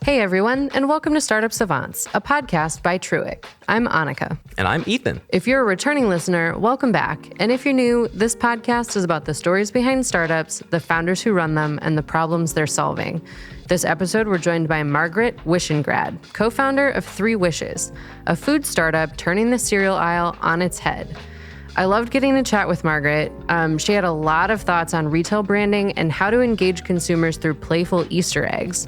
Hey everyone, and welcome to Startup Savants, a podcast by Truic. I'm Annaka. And I'm Ethan. If you're a returning listener, welcome back. And if you're new, this podcast is about the stories behind startups, the founders who run them, and the problems they're solving. This episode, we're joined by Margaret Wishingrad, co-founder of Three Wishes, a food startup turning the cereal aisle on its head. I loved getting to chat with Margaret. She had a lot of thoughts on retail branding and how to engage consumers through playful Easter eggs.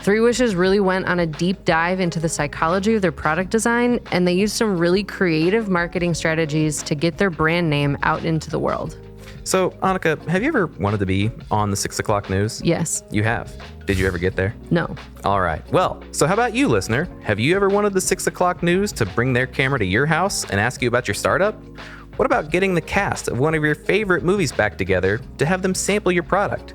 Three Wishes really went on a deep dive into the psychology of their product design, and they used some really creative marketing strategies to get their brand name out into the world. So, Annaka, have you ever wanted to be on the 6 o'clock news? Yes. You have. Did you ever get there? No. All right. Well, so how about you, listener? Have you ever wanted the 6 o'clock news to bring their camera to your house and ask you about your startup? What about getting the cast of one of your favorite movies back together to have them sample your product?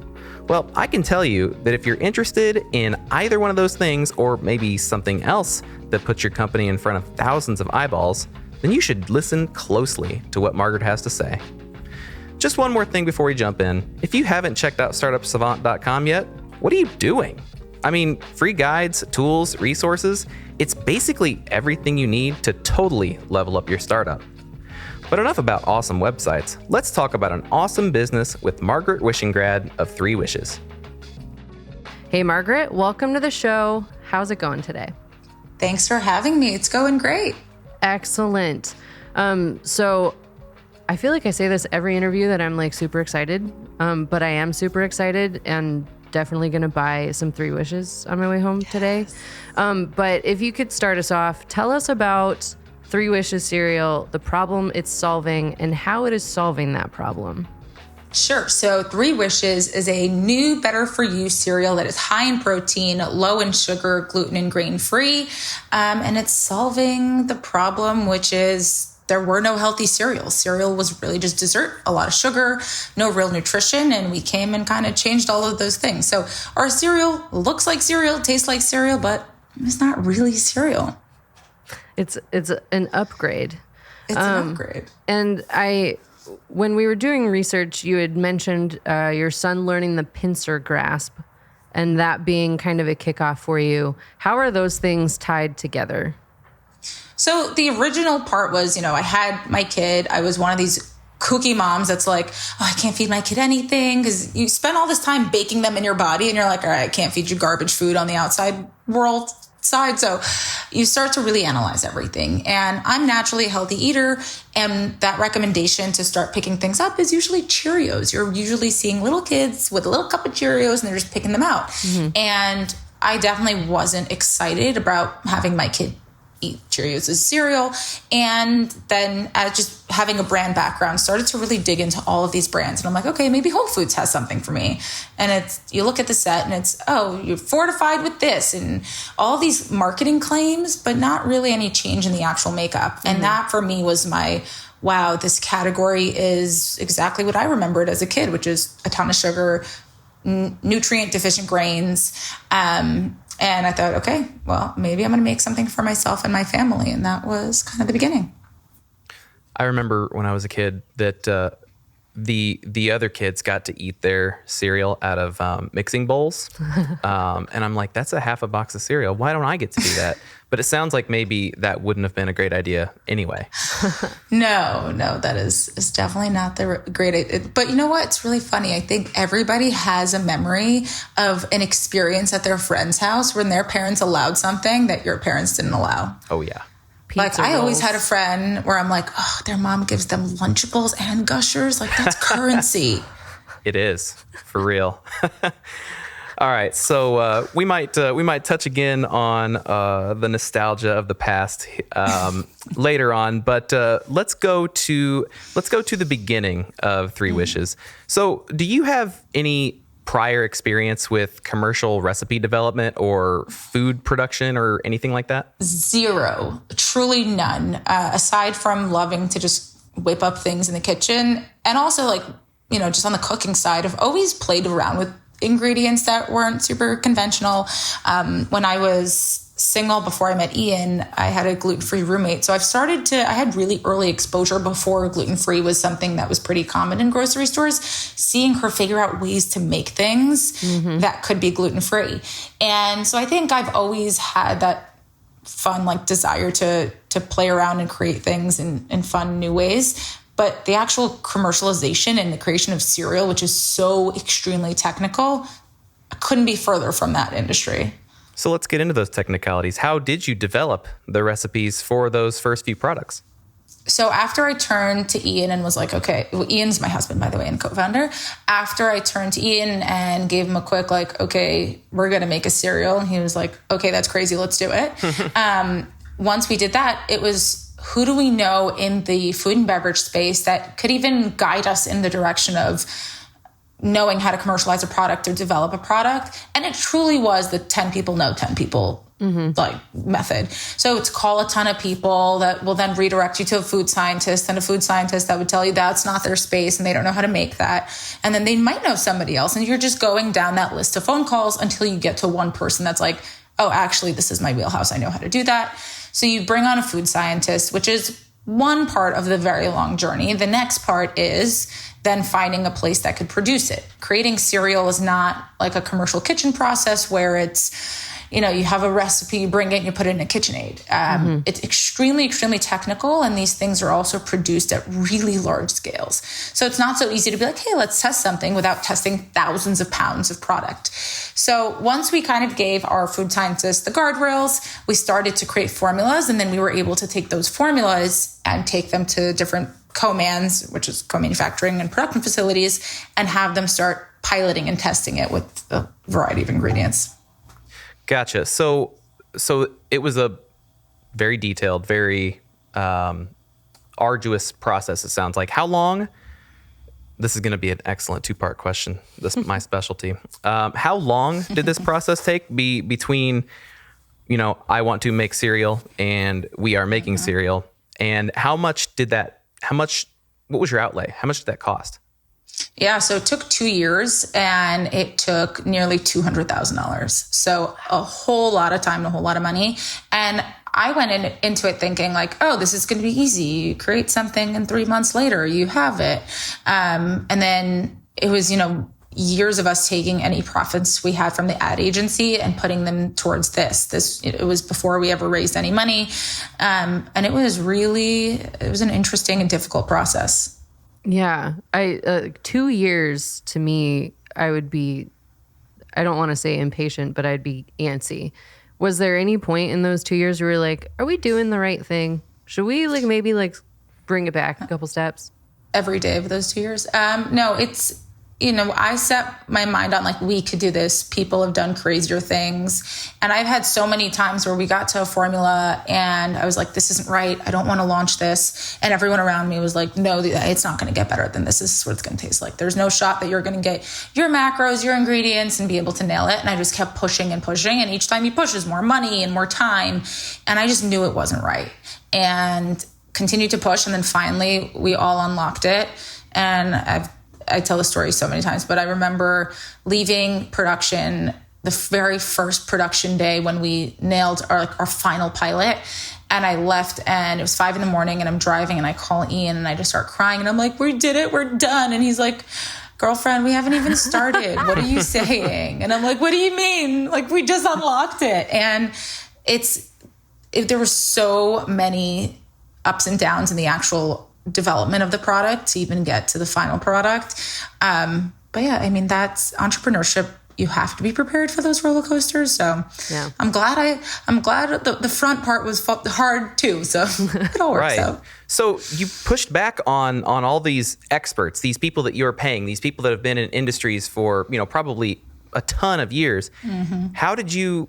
Well, I can tell you that if you're interested in either one of those things, or maybe something else that puts your company in front of thousands of eyeballs, then you should listen closely to what Margaret has to say. Just one more thing before we jump in. If you haven't checked out startupsavant.com yet, what are you doing? I mean, free guides, tools, resources, it's basically everything you need to totally level up your startup. But enough about awesome websites. Let's talk about an awesome business with Margaret Wishingrad of Three Wishes. Hey, Margaret, welcome to the show. How's it going today? Thanks for having me. It's going great. Excellent. So I feel like I say this every interview that I'm like super excited, but I am super excited and definitely going to buy some Three Wishes on my way home today. But if you could start us off, tell us about Three Wishes cereal, the problem it's solving, and how it is solving that problem. Sure. So Three Wishes is a new, better-for-you cereal that is high in protein, low in sugar, gluten, and grain-free. And it's solving the problem, which is there were no healthy cereals. Cereal was really just dessert, a lot of sugar, no real nutrition, and we came and kind of changed all of those things. So our cereal looks like cereal, tastes like cereal, but it's not really cereal. It's an upgrade. It's an upgrade. And when we were doing research, you had mentioned your son learning the pincer grasp and that being kind of a kickoff for you. How are those things tied together? So the original part was, I had my kid. I was one of these kooky moms that's like, oh, I can't feed my kid anything because you spend all this time baking them in your body and you're like, all right, I can't feed you garbage food on the outside world side. So you start to really analyze everything. And I'm naturally a healthy eater. And that recommendation to start picking things up is usually Cheerios. You're usually seeing little kids with a little cup of Cheerios and they're just picking them out. Mm-hmm. And I definitely wasn't excited about having my kid eat Cheerios as cereal. And then just having a brand background, started to really dig into all of these brands. And I'm like, okay, maybe Whole Foods has something for me. And you look at the set and it's, oh, you're fortified with this and all these marketing claims, but not really any change in the actual makeup. Mm-hmm. And that for me was my, wow, this category is exactly what I remembered as a kid, which is a ton of sugar, nutrient deficient grains, and I thought, okay, well, maybe I'm going to make something for myself and my family. And that was kind of the beginning. I remember when I was a kid that the other kids got to eat their cereal out of mixing bowls. And I'm like, that's a half a box of cereal. Why don't I get to do that? But it sounds like maybe that wouldn't have been a great idea anyway. No, that is definitely not the great. But you know what? It's really funny. I think everybody has a memory of an experience at their friend's house when their parents allowed something that your parents didn't allow. Oh, yeah. Pizza I rolls. always had a friend where I'm like, oh, their mom gives them Lunchables and Gushers. Like, that's currency. It is, for real. All right, so we might touch again on the nostalgia of the past later on, but let's go to the beginning of Three Wishes. So, do you have any prior experience with commercial recipe development or food production or anything like that? Zero, truly none. Aside from loving to just whip up things in the kitchen, and also just on the cooking side, I've always played around with ingredients that weren't super conventional. When I was single before I met Ian, I had a gluten-free roommate. So I had really early exposure before gluten-free was something that was pretty common in grocery stores, seeing her figure out ways to make things that could be gluten-free. And so I think I've always had that fun, like, desire to play around and create things in fun new ways. But the actual commercialization and the creation of cereal, which is so extremely technical, I couldn't be further from that industry. So let's get into those technicalities. How did you develop the recipes for those first few products? So after I turned to Ian and was like, okay, well, Ian's my husband, by the way, and co-founder. After I turned to Ian and gave him a quick, like, okay, we're going to make a cereal. And he was like, okay, that's crazy. Let's do it. Once we did that, it was, who do we know in the food and beverage space that could even guide us in the direction of knowing how to commercialize a product or develop a product? And it truly was the 10 people know 10 people like method. So it's call a ton of people that will then redirect you to a food scientist, and a food scientist that would tell you that's not their space and they don't know how to make that. And then they might know somebody else, and you're just going down that list of phone calls until you get to one person that's like, oh, actually, this is my wheelhouse. I know how to do that. So you bring on a food scientist, which is one part of the very long journey. The next part is then finding a place that could produce it. Creating cereal is not like a commercial kitchen process where it's, you know, you have a recipe, you bring it, and you put it in a KitchenAid. It's extremely, extremely technical, and these things are also produced at really large scales. So it's not so easy to be like, hey, let's test something without testing thousands of pounds of product. So once we kind of gave our food scientists the guardrails, we started to create formulas, and then we were able to take those formulas and take them to different co-mans, which is co-manufacturing and production facilities, and have them start piloting and testing it with a variety of ingredients. Gotcha. So it was a very detailed, very arduous process, it sounds like. How long? This is going to be an excellent two-part question. This is my specialty. How long did this process take between, you know, I want to make cereal and we are making cereal? And what was your outlay? How much did that cost? Yeah, so it took 2 years and it took nearly $200,000. So a whole lot of time and a whole lot of money. And I went into it thinking like, oh, this is going to be easy. You create something and 3 months later you have it. And then it was, you know, years of us taking any profits we had from the ad agency and putting them towards this. It was before we ever raised any money. And it was an interesting and difficult process. Yeah. 2 years to me, I don't want to say impatient, but I'd be antsy. Was there any point in those 2 years where you were like, are we doing the right thing? Should we maybe bring it back a couple steps? Every day of those 2 years? No, it's, you know, I set my mind on we could do this. People have done crazier things. And I've had so many times where we got to a formula and I was like, this isn't right. I don't want to launch this. And everyone around me was like, no, it's not going to get better than this. This is what it's going to taste like. There's no shot that you're going to get your macros, your ingredients, and be able to nail it. And I just kept pushing and pushing. And each time you push is more money and more time. And I just knew it wasn't right. And continued to push. And then finally we all unlocked it. And I tell the story so many times, but I remember leaving production the very first production day when we nailed our final pilot. And I left and it was 5 a.m. and I'm driving and I call Ian and I just start crying and I'm like, we did it. We're done. And he's like, girlfriend, we haven't even started. What are you saying? And I'm like, what do you mean? We just unlocked it. And there were so many ups and downs in the actual development of the product to even get to the final product. But yeah, I mean, that's entrepreneurship. You have to be prepared for those roller coasters. So yeah. I'm glad the front part was hard too. So it all works out. So you pushed back on all these experts, these people that you're paying, these people that have been in industries for, probably a ton of years. Mm-hmm. How did you,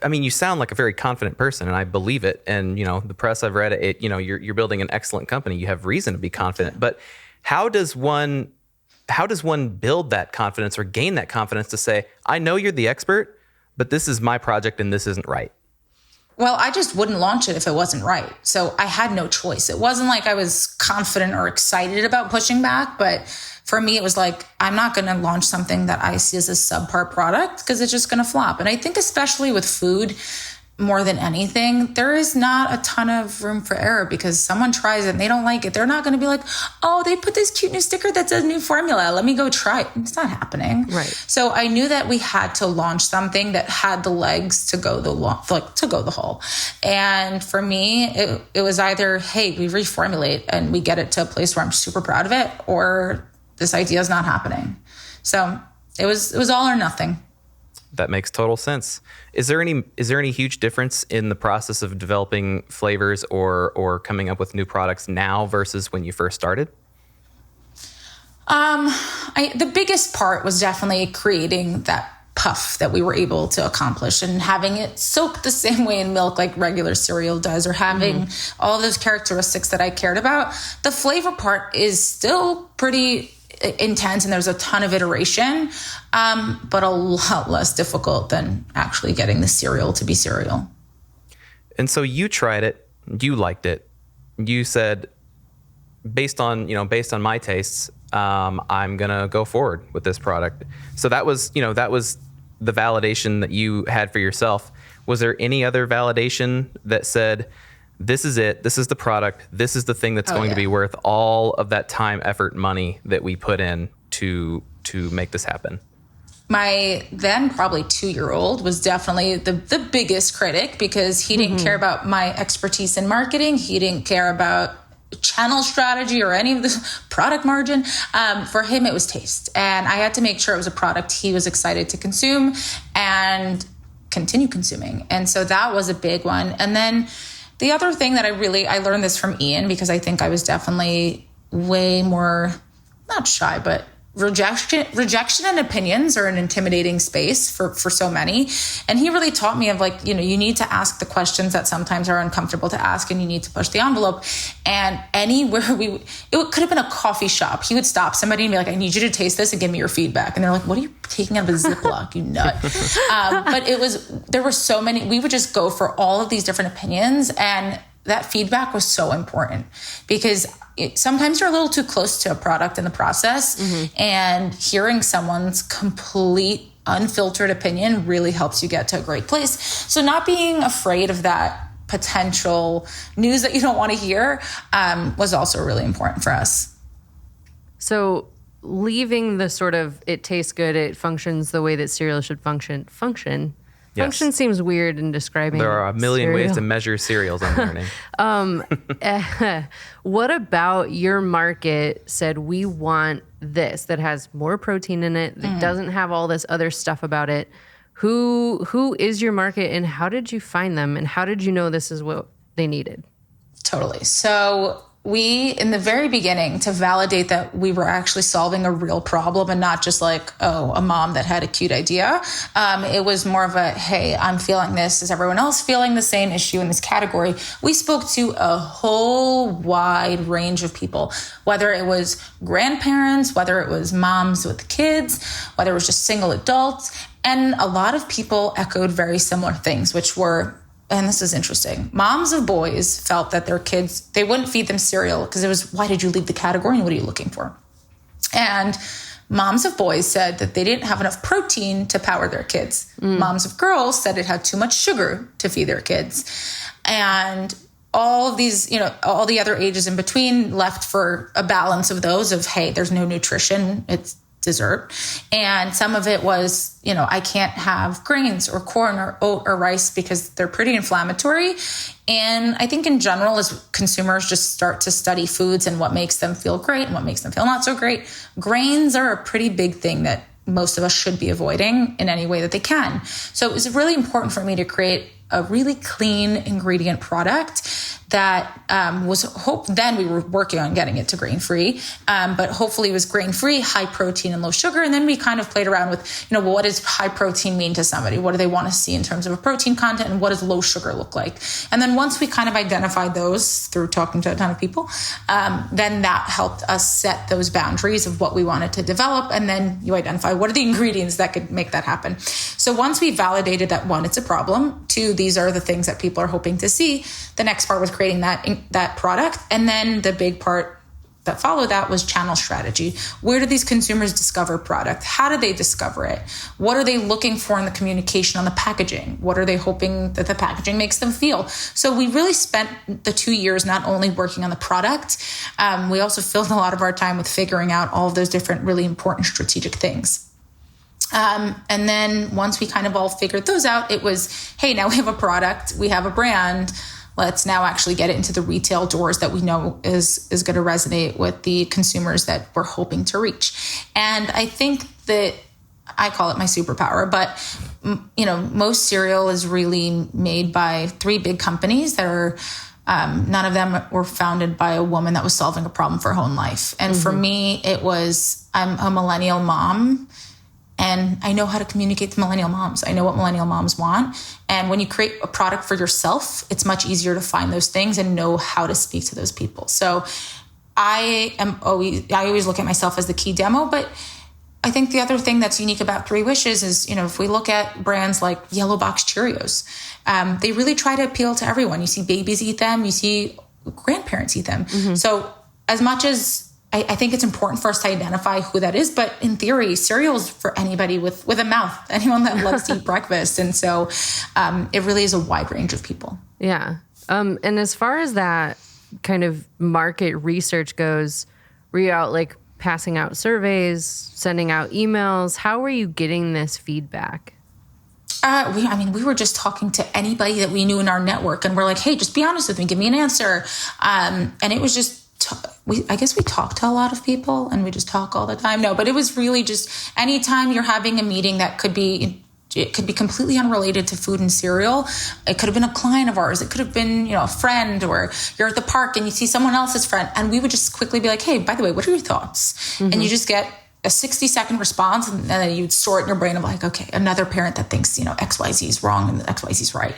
you sound like a very confident person and I believe it. And, the press I've read it, you're building an excellent company. You have reason to be confident, but how does one build that confidence or gain that confidence to say, I know you're the expert, but this is my project and this isn't right? Well, I just wouldn't launch it if it wasn't right. So I had no choice. It wasn't like I was confident or excited about pushing back, but for me, it was like, I'm not going to launch something that I see as a subpar product because it's just going to flop. And I think especially with food, more than anything, there is not a ton of room for error, because someone tries it and they don't like it. They're not going to be like, oh, they put this cute new sticker that says new formula, let me go try it. It's not happening. Right. So I knew that we had to launch something that had the legs to go the whole. And for me, it was either, hey, we reformulate and we get it to a place where I'm super proud of it, or this idea is not happening. So it was all or nothing. That makes total sense. Is there any huge difference in the process of developing flavors or coming up with new products now versus when you first started? The biggest part was definitely creating that puff that we were able to accomplish, and having it soak the same way in milk like regular cereal does, or having all those characteristics that I cared about. The flavor part is still pretty intense, and there's a ton of iteration, but a lot less difficult than actually getting the cereal to be cereal. And so you tried it, you liked it, you said, based on my tastes, I'm gonna go forward with this product. So that was the validation that you had for yourself. Was there any other validation that said, this is it, this is the product, this is the thing that's going to be worth all of that time, effort, money that we put in to make this happen? My then probably 2-year-old was definitely the biggest critic, because he didn't care about my expertise in marketing. He didn't care about channel strategy or any of the product margin. For him, it was taste. And I had to make sure it was a product he was excited to consume and continue consuming. And so that was a big one. And then the other thing that I learned this from Ian, because I think I was definitely way more, not shy, but rejection and opinions are an intimidating space for so many. And he really taught me of you need to ask the questions that sometimes are uncomfortable to ask, and you need to push the envelope. And anywhere it could have been a coffee shop. He would stop somebody and be like, I need you to taste this and give me your feedback. And they're like, what are you taking out of a Ziploc, you nut? But there were so many, we would just go for all of these different opinions. And that feedback was so important, because sometimes you're a little too close to a product in the process, and hearing someone's complete unfiltered opinion really helps you get to a great place. So not being afraid of that potential news that you don't want to hear was also really important for us. So leaving the sort of, it tastes good, it functions the way that cereal should function. Yes. Function seems weird in describing. There are a million cereal. ways to measure cereals, I'm learning. What about your market said, we want this that has more protein in it, that doesn't have all this other stuff about it? Who is your market, and how did you find them, and how did you know this is what they needed? Totally. So we, in the very beginning, to validate that we were actually solving a real problem and not just a mom that had a cute idea. It was more of a, hey, I'm feeling this. Is everyone else feeling the same issue in this category? We spoke to a whole wide range of people, whether it was grandparents, whether it was moms with kids, whether it was just single adults. And a lot of people echoed very similar things, which were, and this is interesting, moms of boys felt that their kids, they wouldn't feed them cereal because it was, why did you leave the category and what are you looking for? And moms of boys said that they didn't have enough protein to power their kids. Moms of girls said it had too much sugar to feed their kids. And all of these, all the other ages in between left for a balance of those of, hey, there's no nutrition, it's dessert. And some of it was, I can't have grains or corn or oat or rice because they're pretty inflammatory. And I think in general, as consumers just start to study foods and what makes them feel great and what makes them feel not so great, grains are a pretty big thing that most of us should be avoiding in any way that they can. So it was really important for me to create a really clean ingredient product that then we were working on getting it to grain-free, but hopefully it was grain-free, high protein and low sugar. And then we kind of played around with, what does high protein mean to somebody? What do they want to see in terms of a protein content? And what does low sugar look like? And then once we kind of identified those through talking to a ton of people, then that helped us set those boundaries of what we wanted to develop. And then you identify what are the ingredients that could make that happen. So once we validated that, 1, it's a problem, 2, these are the things that people are hoping to see, the next part was creating that product. And then the big part that followed that was channel strategy. Where do these consumers discover product? How do they discover it? What are they looking for in the communication on the packaging? What are they hoping that the packaging makes them feel? So we really spent the 2 years not only working on the product, we also filled a lot of our time with figuring out all of those different really important strategic things. And then once we kind of all figured those out, it was, hey, now we have a product, we have a brand. Let's now actually get it into the retail doors that we know is going to resonate with the consumers that we're hoping to reach. And I think that I call it my superpower, but most cereal is really made by 3 big companies that are, none of them were founded by a woman that was solving a problem for her own life. And for me, it was, I'm a millennial mom. And I know how to communicate to millennial moms. I know what millennial moms want. And when you create a product for yourself, it's much easier to find those things and know how to speak to those people. So I always look at myself as the key demo. But I think the other thing that's unique about Three Wishes is, if we look at brands like Yellow Box Cheerios, they really try to appeal to everyone. You see babies eat them. You see grandparents eat them. So as much as I think it's important for us to identify who that is. But in theory, cereal is for anybody with a mouth, anyone that loves to eat breakfast. And so it really is a wide range of people. Yeah. And as far as that kind of market research goes, were you out like passing out surveys, sending out emails? How were you getting this feedback? We were just talking to anybody that we knew in our network. And we're like, hey, just be honest with me. Give me an answer. And it was just, I guess we talk to a lot of people and we just talk all the time. No, but it was really just anytime you're having a meeting that could be completely unrelated to food and cereal. It could have been a client of ours. It could have been, a friend, or you're at the park and you see someone else's friend. And we would just quickly be like, hey, by the way, what are your thoughts? And you just get a 60-second response, and then you'd store it in your brain of like, okay, another parent that thinks, XYZ is wrong and XYZ is right.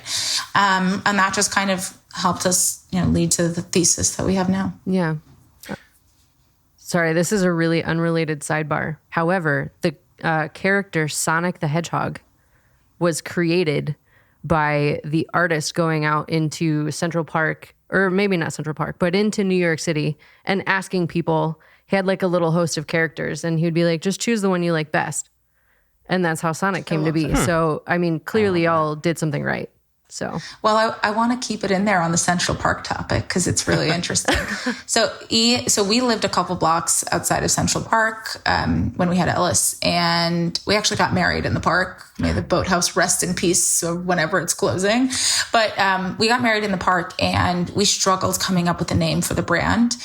And that just kind of helped us, lead to the thesis that we have now. Yeah. Sorry, this is a really unrelated sidebar. However, the character Sonic the Hedgehog was created by the artist going out into Central Park, or maybe not Central Park, but into New York City and asking people. He had like a little host of characters and he'd be like, just choose the one you like best. And that's how Sonic came to be. So, clearly y'all did something right. So, well, I want to keep it in there on the Central Park topic because it's really interesting. So we lived a couple blocks outside of Central Park when we had Ellis, and we actually got married in the park. May the boathouse rest in peace whenever it's closing. But we got married in the park, and we struggled coming up with a name for the brand.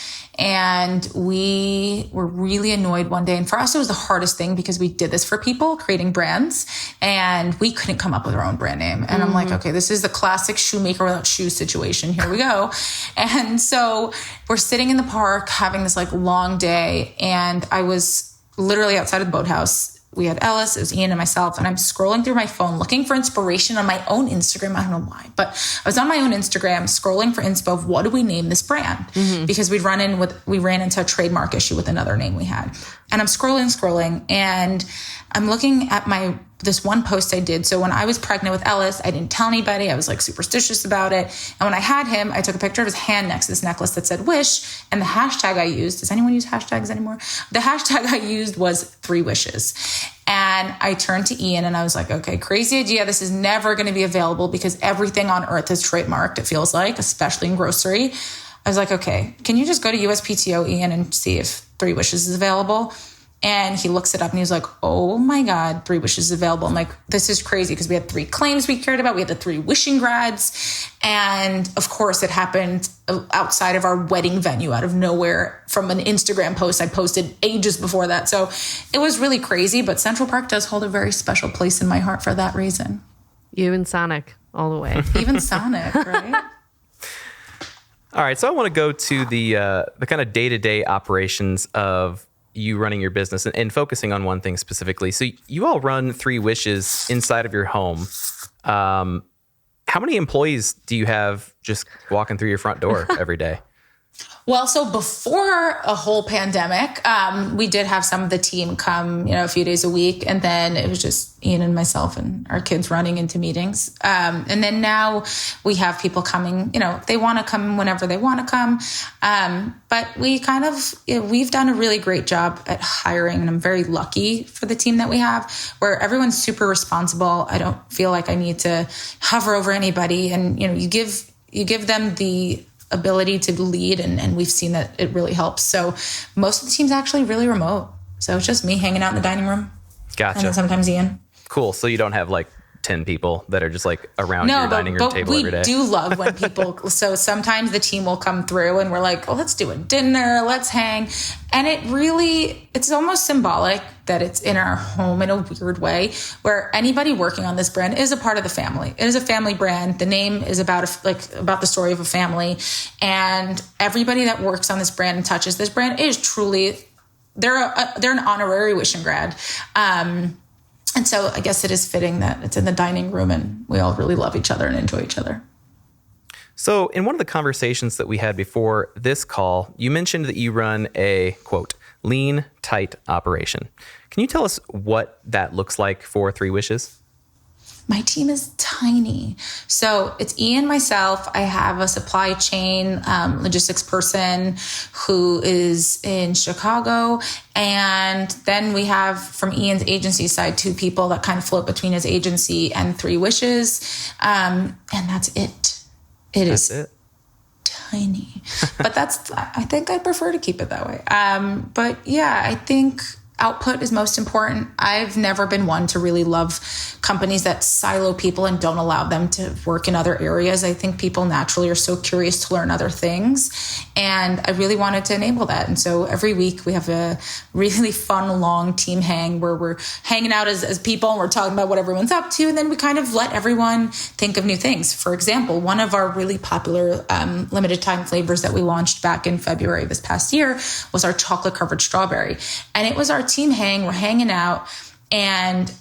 And we were really annoyed one day. And for us, it was the hardest thing because we did this for people, creating brands, and we couldn't come up with our own brand name. And I'm like, okay, this is the classic shoemaker without shoes situation. Here we go. And so we're sitting in the park having this like long day. And I was literally outside of the boathouse. We had Ellis, it was Ian and myself, and I'm scrolling through my phone looking for inspiration on my own Instagram. I don't know why, but I was on my own Instagram scrolling for inspo of what do we name this brand? Because we ran into a trademark issue with another name we had. And I'm scrolling, and I'm looking at this one post I did. So when I was pregnant with Ellis, I didn't tell anybody. I was like superstitious about it. And when I had him, I took a picture of his hand next to this necklace that said wish. And the hashtag I used, does anyone use hashtags anymore? The hashtag I used was 3 wishes. And I turned to Ian and I was like, okay, crazy idea. This is never going to be available because everything on earth is trademarked, it feels like, especially in grocery. I was like, okay, can you just go to USPTO, Ian, and see if 3 wishes is available? And he looks it up and he's like, oh my God, 3 wishes is available. I'm like, this is crazy because we had 3 claims we cared about. We had the 3 Wishingrads. And of course it happened outside of our wedding venue, out of nowhere, from an Instagram post I posted ages before that. So it was really crazy, but Central Park does hold a very special place in my heart for that reason. You and Sonic all the way. Even Sonic, right? All right. So I want to go to the kind of day-to-day operations of you running your business and focusing on one thing specifically. So you all run 3 Wishes inside of your home. How many employees do you have just walking through your front door every day? Well, so before a whole pandemic, we did have some of the team come, a few days a week. And then it was just Ian and myself and our kids running into meetings. And then now we have people coming, they want to come whenever they want to come. But we we've done a really great job at hiring. And I'm very lucky for the team that we have, where everyone's super responsible. I don't feel like I need to hover over anybody. And, you give them the ability to lead, and we've seen that it really helps. So most of the team's actually really remote. So it's just me hanging out in the dining room. Gotcha. And then sometimes Ian. Cool. So you don't have like 10 people that are just like around your dining room table every day. We do love when people, so sometimes the team will come through and we're like, oh, let's do a dinner, let's hang. And it's almost symbolic that it's in our home in a weird way, where anybody working on this brand is a part of the family. It is a family brand. The name is about the story of a family. And everybody that works on this brand and touches this brand is truly, they're an honorary Wishingrad. And so I guess it is fitting that it's in the dining room and we all really love each other and enjoy each other. So in one of the conversations that we had before this call, you mentioned that you run a, quote, lean, tight operation. Can you tell us what that looks like for Three Wishes? My team is tiny. So it's Ian, myself. I have a supply chain logistics person who is in Chicago. And then we have from Ian's agency side, 2 people that kind of float between his agency and Three Wishes. And that's it. That's it. Tiny. But I think I prefer to keep it that way. But yeah, I think output is most important. I've never been one to really love companies that silo people and don't allow them to work in other areas. I think people naturally are so curious to learn other things. And I really wanted to enable that. And so every week we have a really fun, long team hang where we're hanging out as people and we're talking about what everyone's up to. And then we kind of let everyone think of new things. For example, one of our really popular limited time flavors that we launched back in February this past year was our chocolate covered strawberry. And it was our team hang. We're hanging out, and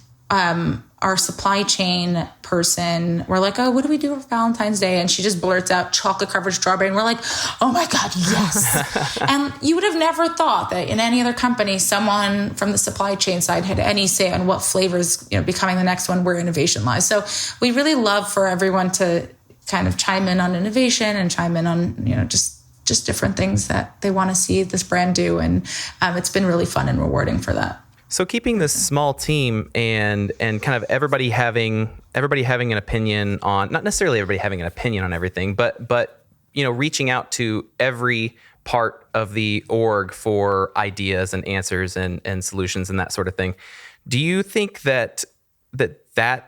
our supply chain person, we're like, oh, what do we do for Valentine's Day? And she just blurts out chocolate covered strawberry. And we're like, oh my God, yes. And you would have never thought that in any other company, someone from the supply chain side had any say on what flavors, becoming the next one where innovation lies. So we really love for everyone to kind of chime in on innovation and chime in on, just different things that they want to see this brand do. And it's been really fun and rewarding for that. So keeping this small team and kind of everybody having an opinion on, not necessarily everybody having an opinion on everything, but reaching out to every part of the org for ideas and answers and solutions and that sort of thing. Do you think that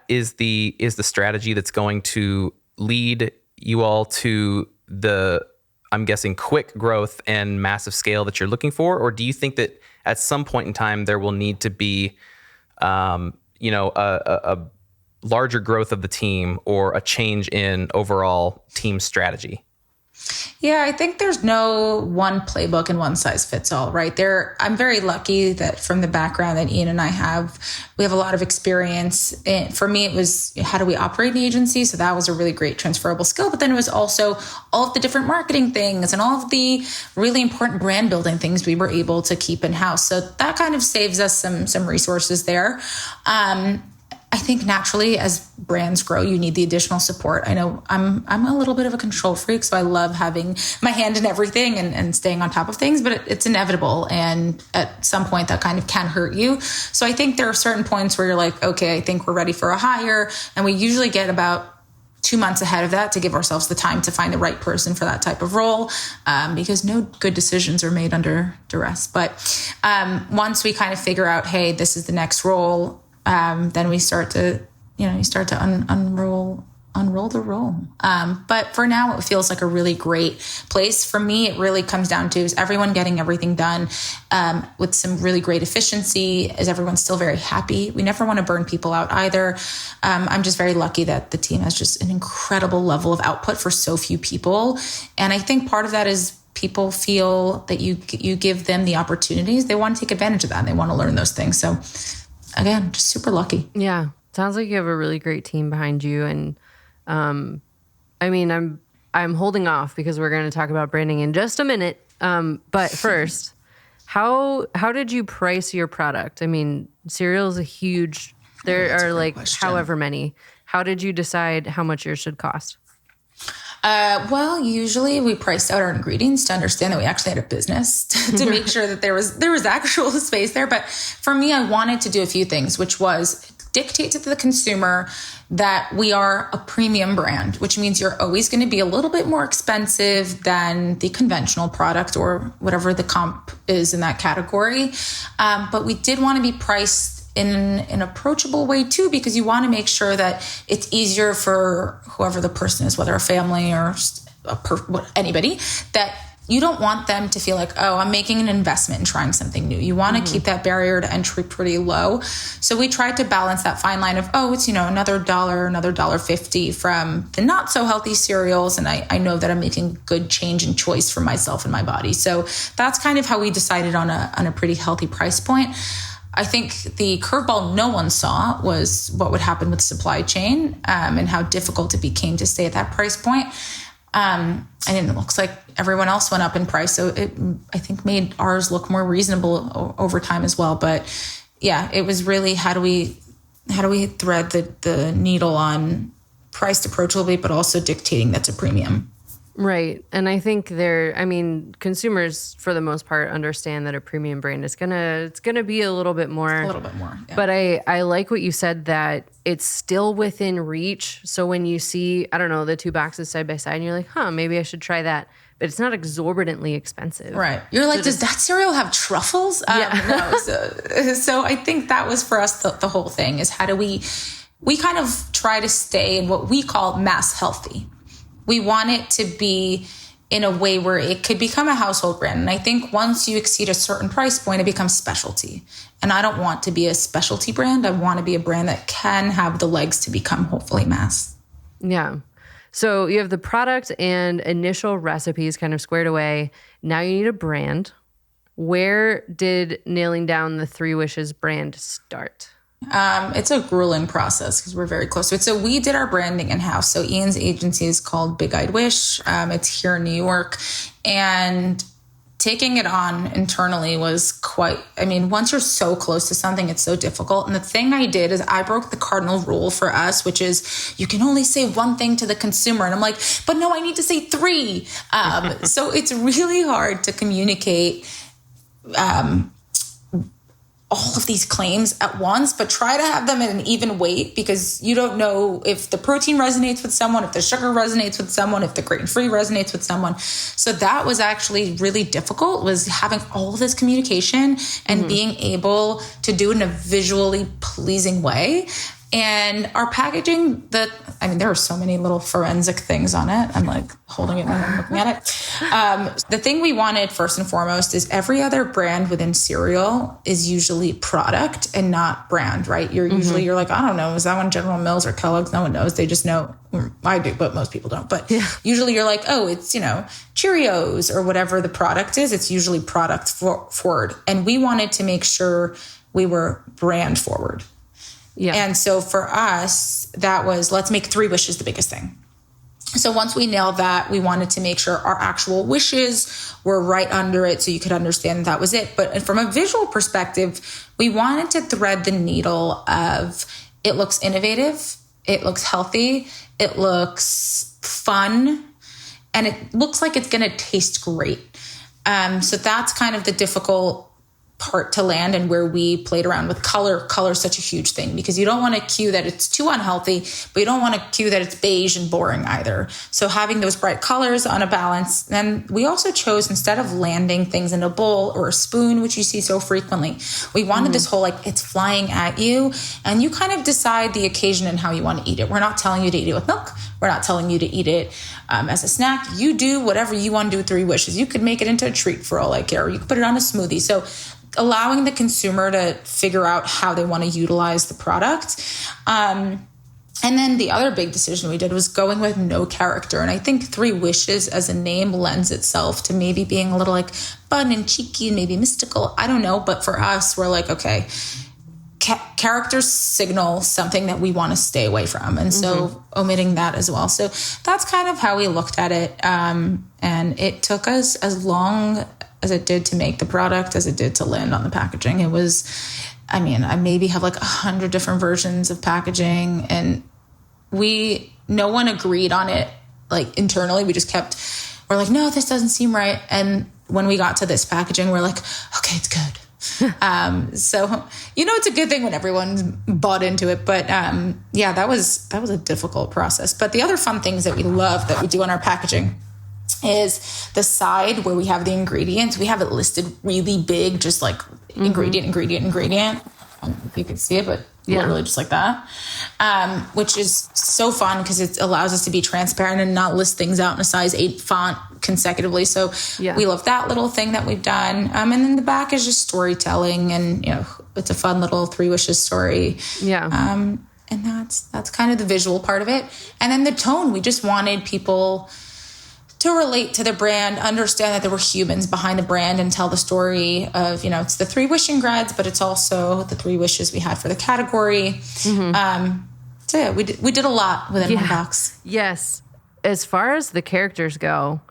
is the strategy that's going to lead you all to the, I'm guessing, quick growth and massive scale that you're looking for? Or do you think that at some point in time there will need to be, a larger growth of the team or a change in overall team strategy? Yeah, I think there's no one playbook and one size fits all, right? I'm very lucky that from the background that Ian and I have, we have a lot of experience. And for me, it was how do we operate an agency? So that was a really great transferable skill. But then it was also all of the different marketing things and all of the really important brand building things we were able to keep in-house. So that kind of saves us some resources there. I think naturally as brands grow, you need the additional support. I know I'm a little bit of a control freak, so I love having my hand in everything and staying on top of things, but it's inevitable. And at some point that kind of can hurt you. So I think there are certain points where you're like, okay, I think we're ready for a hire. And we usually get about 2 months ahead of that to give ourselves the time to find the right person for that type of role, because no good decisions are made under duress. But once we kind of figure out, hey, this is the next role, then we start to, unroll the role. But for now, it feels like a really great place. For me, it really comes down to, is everyone getting everything done with some really great efficiency? Is everyone still very happy? We never want to burn people out either. I'm just very lucky that the team has just an incredible level of output for so few people. And I think part of that is people feel that you give them the opportunities. They want to take advantage of that and they want to learn those things. So again, just super lucky. Yeah. Sounds like you have a really great team behind you. And I'm holding off because we're going to talk about branding in just a minute. But first, how did you price your product? I mean, cereal is there are like question. However many. How did you decide how much yours should cost? Well, usually we priced out our ingredients to understand that we actually had a business to make sure that there was actual space there. But for me, I wanted to do a few things, which was dictate to the consumer that we are a premium brand, which means you're always going to be a little bit more expensive than the conventional product or whatever the comp is in that category. But we did want to be priced in an approachable way too, because you want to make sure that it's easier for whoever the person is, whether a family or anybody, that you don't want them to feel like, oh, I'm making an investment in trying something new. You want to keep that barrier to entry pretty low. So we tried to balance that fine line of, oh, it's, another $1.50 from the not so healthy cereals. And I know that I'm making good change and choice for myself and my body. So that's kind of how we decided on a pretty healthy price point. I think the curveball no one saw was what would happen with supply chain and how difficult it became to stay at that price point. And it looks like everyone else went up in price. So it, I think, made ours look more reasonable over time as well. But yeah, it was really how do we thread the needle on priced approachably, but also dictating that's a premium. Right. And I think consumers for the most part understand that a premium brand is it's gonna be a little bit more. Yeah. But I like what you said, that it's still within reach. So when you see, I don't know, the two boxes side by side and you're like, maybe I should try that. But it's not exorbitantly expensive. Right. You're like, does that cereal have truffles? No. So I think that was for us the whole thing is how do we kind of try to stay in what we call mass healthy. We want it to be in a way where it could become a household brand. And I think once you exceed a certain price point, it becomes specialty. And I don't want to be a specialty brand. I want to be a brand that can have the legs to become hopefully mass. Yeah. So you have the product and initial recipes kind of squared away. Now you need a brand. Where did nailing down the Three Wishes brand start? It's a grueling process because we're very close to it. So we did our branding in-house. So Ian's agency is called Big Eyed Wish. It's here in New York. And taking it on internally was once you're so close to something, it's so difficult. And the thing I did is I broke the cardinal rule for us, which is you can only say one thing to the consumer. And I'm like, but no, I need to say three. So it's really hard to communicate all of these claims at once, but try to have them at an even weight because you don't know if the protein resonates with someone, if the sugar resonates with someone, if the grain-free resonates with someone. So that was actually really difficult, was having all this communication and being able to do it in a visually pleasing way. And our packaging, there are so many little forensic things on it. I'm like holding it and I'm looking at it. The thing we wanted first and foremost is every other brand within cereal is usually product and not brand, right? You're like, I don't know, is that one General Mills or Kellogg's? No one knows. They just know. I do, but most people don't. But usually you're like, oh, it's, Cheerios or whatever the product is. It's usually product forward. And we wanted to make sure we were brand forward. Yeah. And so for us, that was, let's make Three Wishes the biggest thing. So once we nailed that, we wanted to make sure our actual wishes were right under it so you could understand that was it. But from a visual perspective, we wanted to thread the needle of it looks innovative, it looks healthy, it looks fun, and it looks like it's going to taste great. So that's kind of the difficult part to land, and where we played around with color. Color is such a huge thing because you don't want to cue that it's too unhealthy, but you don't want to cue that it's beige and boring either. So having those bright colors on a balance. Then we also chose, instead of landing things in a bowl or a spoon, which you see so frequently, we wanted this whole, it's flying at you and you kind of decide the occasion and how you want to eat it. We're not telling you to eat it with milk. We're not telling you to eat it as a snack. You do whatever you want to do with Three Wishes. You could make it into a treat for all I care. Or you could put it on a smoothie. So allowing the consumer to figure out how they want to utilize the product. And then the other big decision we did was going with no character. And I think Three Wishes as a name lends itself to maybe being a little fun and cheeky and maybe mystical. I don't know. But for us, we're like, okay, characters signal something that we want to stay away from. And so omitting that as well. So that's kind of how we looked at it. And it took us as long as it did to make the product as it did to land on the packaging. It was, I maybe have like 100 different versions of packaging, and no one agreed on it. Like internally, we're like, no, this doesn't seem right. And when we got to this packaging, we're like, okay, it's good. So, it's a good thing when everyone's bought into it, but, that was a difficult process. But the other fun things that we love that we do on our packaging is the side where we have the ingredients. We have it listed really big, just like ingredient. If you can see it, but literally just like that, which is so fun because it allows us to be transparent and not list things out in a size 8 font consecutively. So we love that little thing that we've done. And then the back is just storytelling, and it's a fun little 3 wishes story. And that's kind of the visual part of it. And then the tone, we just wanted people to relate to the brand, understand that there were humans behind the brand, and tell the story of, it's the 3 Wishingrads, but it's also the 3 wishes we had for the category. So we did a lot within one box. Yes. As far as the characters go,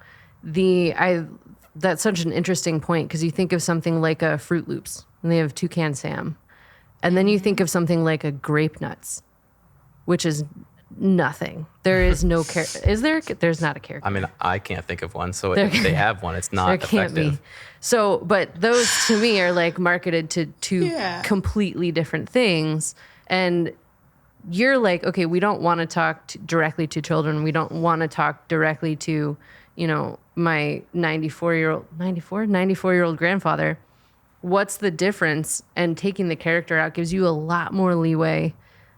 that's such an interesting point, because you think of something like a Fruit Loops, and they have Toucan Sam. And then you think of something like a Grape Nuts, which is nothing. There is no character. Is there? There's not a character. I can't think of one. So if they have one, it's not effective. Can't be. So, but those to me are like marketed to two completely different things. And you're like, okay, we don't want to talk directly to children. We don't want to talk directly to, my 94-year-old grandfather. What's the difference? And taking the character out gives you a lot more leeway.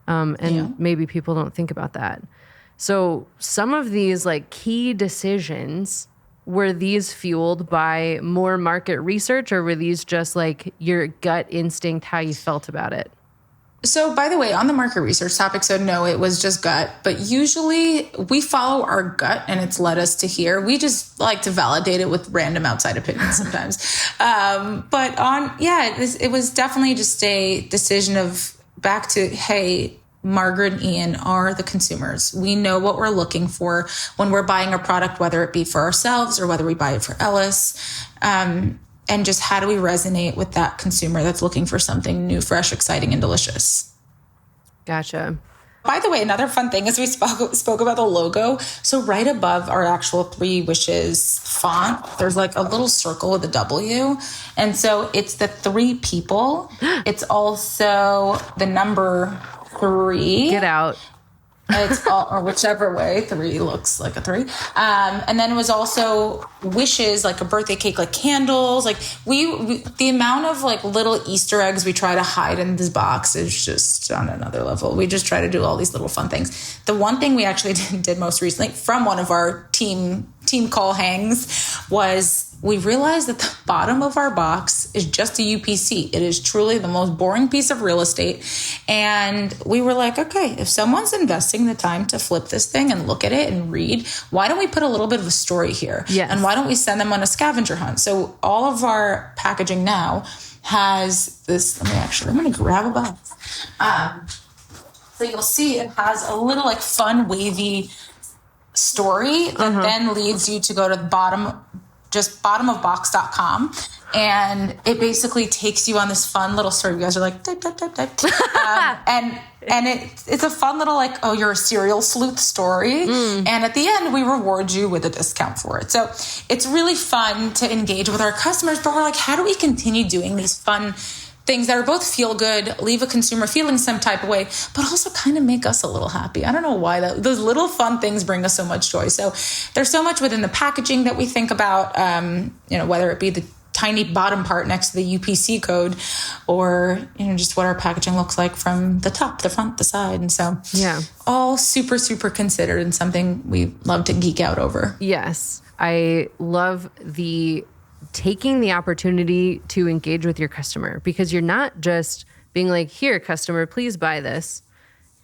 Maybe people don't think about that. So some of these like key decisions, were these fueled by more market research, or were these just like your gut instinct, how you felt about it? So by the way, on the market research topic, so no, it was just gut, but usually we follow our gut and it's led us to here. We just like to validate it with random outside opinions sometimes. It was definitely just a decision of back to, hey, Margaret and Ian are the consumers. We know what we're looking for when we're buying a product, whether it be for ourselves or whether we buy it for Ellis. And just how do we resonate with that consumer that's looking for something new, fresh, exciting, and delicious. Gotcha. By the way, another fun thing is we spoke about the logo. So right above our actual 3 wishes font, there's like a little circle with a W. And so it's the 3 people. It's also the number 3. Get out. It's all, or whichever way, 3 looks like a 3. And then it was also wishes, like a birthday cake, like candles. Like the amount of like little Easter eggs we try to hide in this box is just on another level. We just try to do all these little fun things. The one thing we actually did most recently from one of our team call hangs was we realized that the bottom of our box is just a UPC. It is truly the most boring piece of real estate. And we were like, okay, if someone's investing the time to flip this thing and look at it and read, why don't we put a little bit of a story here? Yes. And why don't we send them on a scavenger hunt? So all of our packaging now has this, I'm going to grab a box. So you'll see it has a little like fun, wavy story that then leads you to go to the bottomofbox.com, and it basically takes you on this fun little story. You guys are like type. And it's a fun little like, oh, you're a serial sleuth story, and at the end we reward you with a discount for it. So it's really fun to engage with our customers, but we're like, how do we continue doing these fun things that are both feel good, leave a consumer feeling some type of way, but also kind of make us a little happy. I don't know why those little fun things bring us so much joy. So there's so much within the packaging that we think about, whether it be the tiny bottom part next to the UPC code, or, just what our packaging looks like from the top, the front, the side. And so all super, super considered and something we love to geek out over. Yes. I love taking the opportunity to engage with your customer, because you're not just being like, here, customer, please buy this.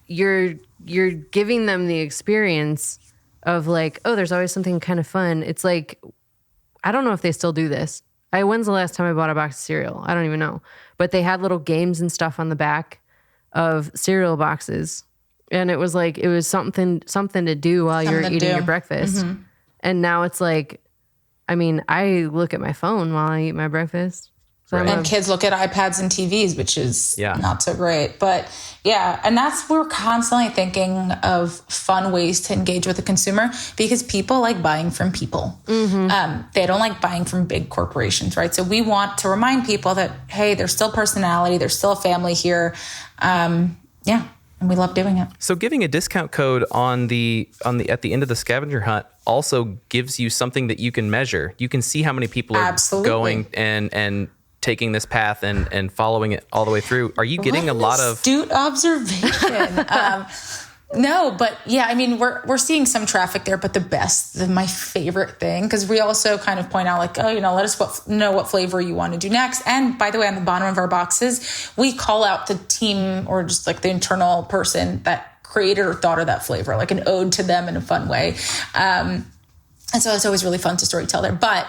You're giving them the experience of like, oh, there's always something kind of fun. It's like, I don't know if they still do this. When's the last time I bought a box of cereal? I don't even know. But they had little games and stuff on the back of cereal boxes. And it was like, it was something to do while you're eating your breakfast. And now it's like, I mean, I look at my phone while I eat my breakfast. So and kids look at iPads and TVs, which is not so great. But yeah, and we're constantly thinking of fun ways to engage with the consumer because people like buying from people. They don't like buying from big corporations, right? So we want to remind people that, hey, there's still personality. There's still a family here. And we love doing it. So giving a discount code at the end of the scavenger hunt also gives you something that you can measure. You can see how many people are going and taking this path and following it all the way through. Are you getting a lot of astute observation? No, but yeah, I mean, we're seeing some traffic there, but my favorite thing, because we also kind of point out like, oh, let us know what flavor you want to do next. And by the way, on the bottom of our boxes, we call out the team or just like the internal person that created or thought of that flavor, like an ode to them in a fun way. And so it's always really fun to storytell there, but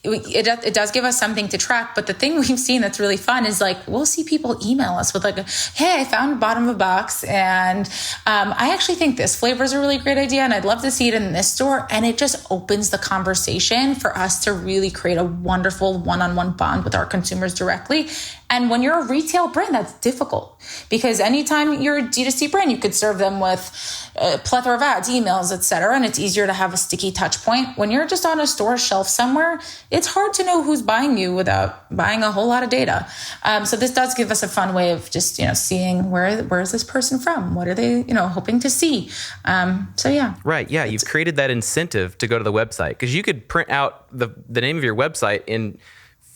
it does give us something to track. But the thing we've seen that's really fun is like, we'll see people email us with like, hey, I found bottom of a box. And I actually think this flavor is a really great idea. And I'd love to see it in this store. And it just opens the conversation for us to really create a wonderful one-on-one bond with our consumers directly. And when you're a retail brand, that's difficult because anytime you're a D2C brand, you could serve them with a plethora of ads, emails, et cetera. And it's easier to have a sticky touch point. When you're just on a store shelf somewhere, it's hard to know who's buying you without buying a whole lot of data. So this does give us a fun way of just, seeing where is this person from? What are they, hoping to see? So yeah. Right. Yeah. You've created that incentive to go to the website because you could print out the name of your website in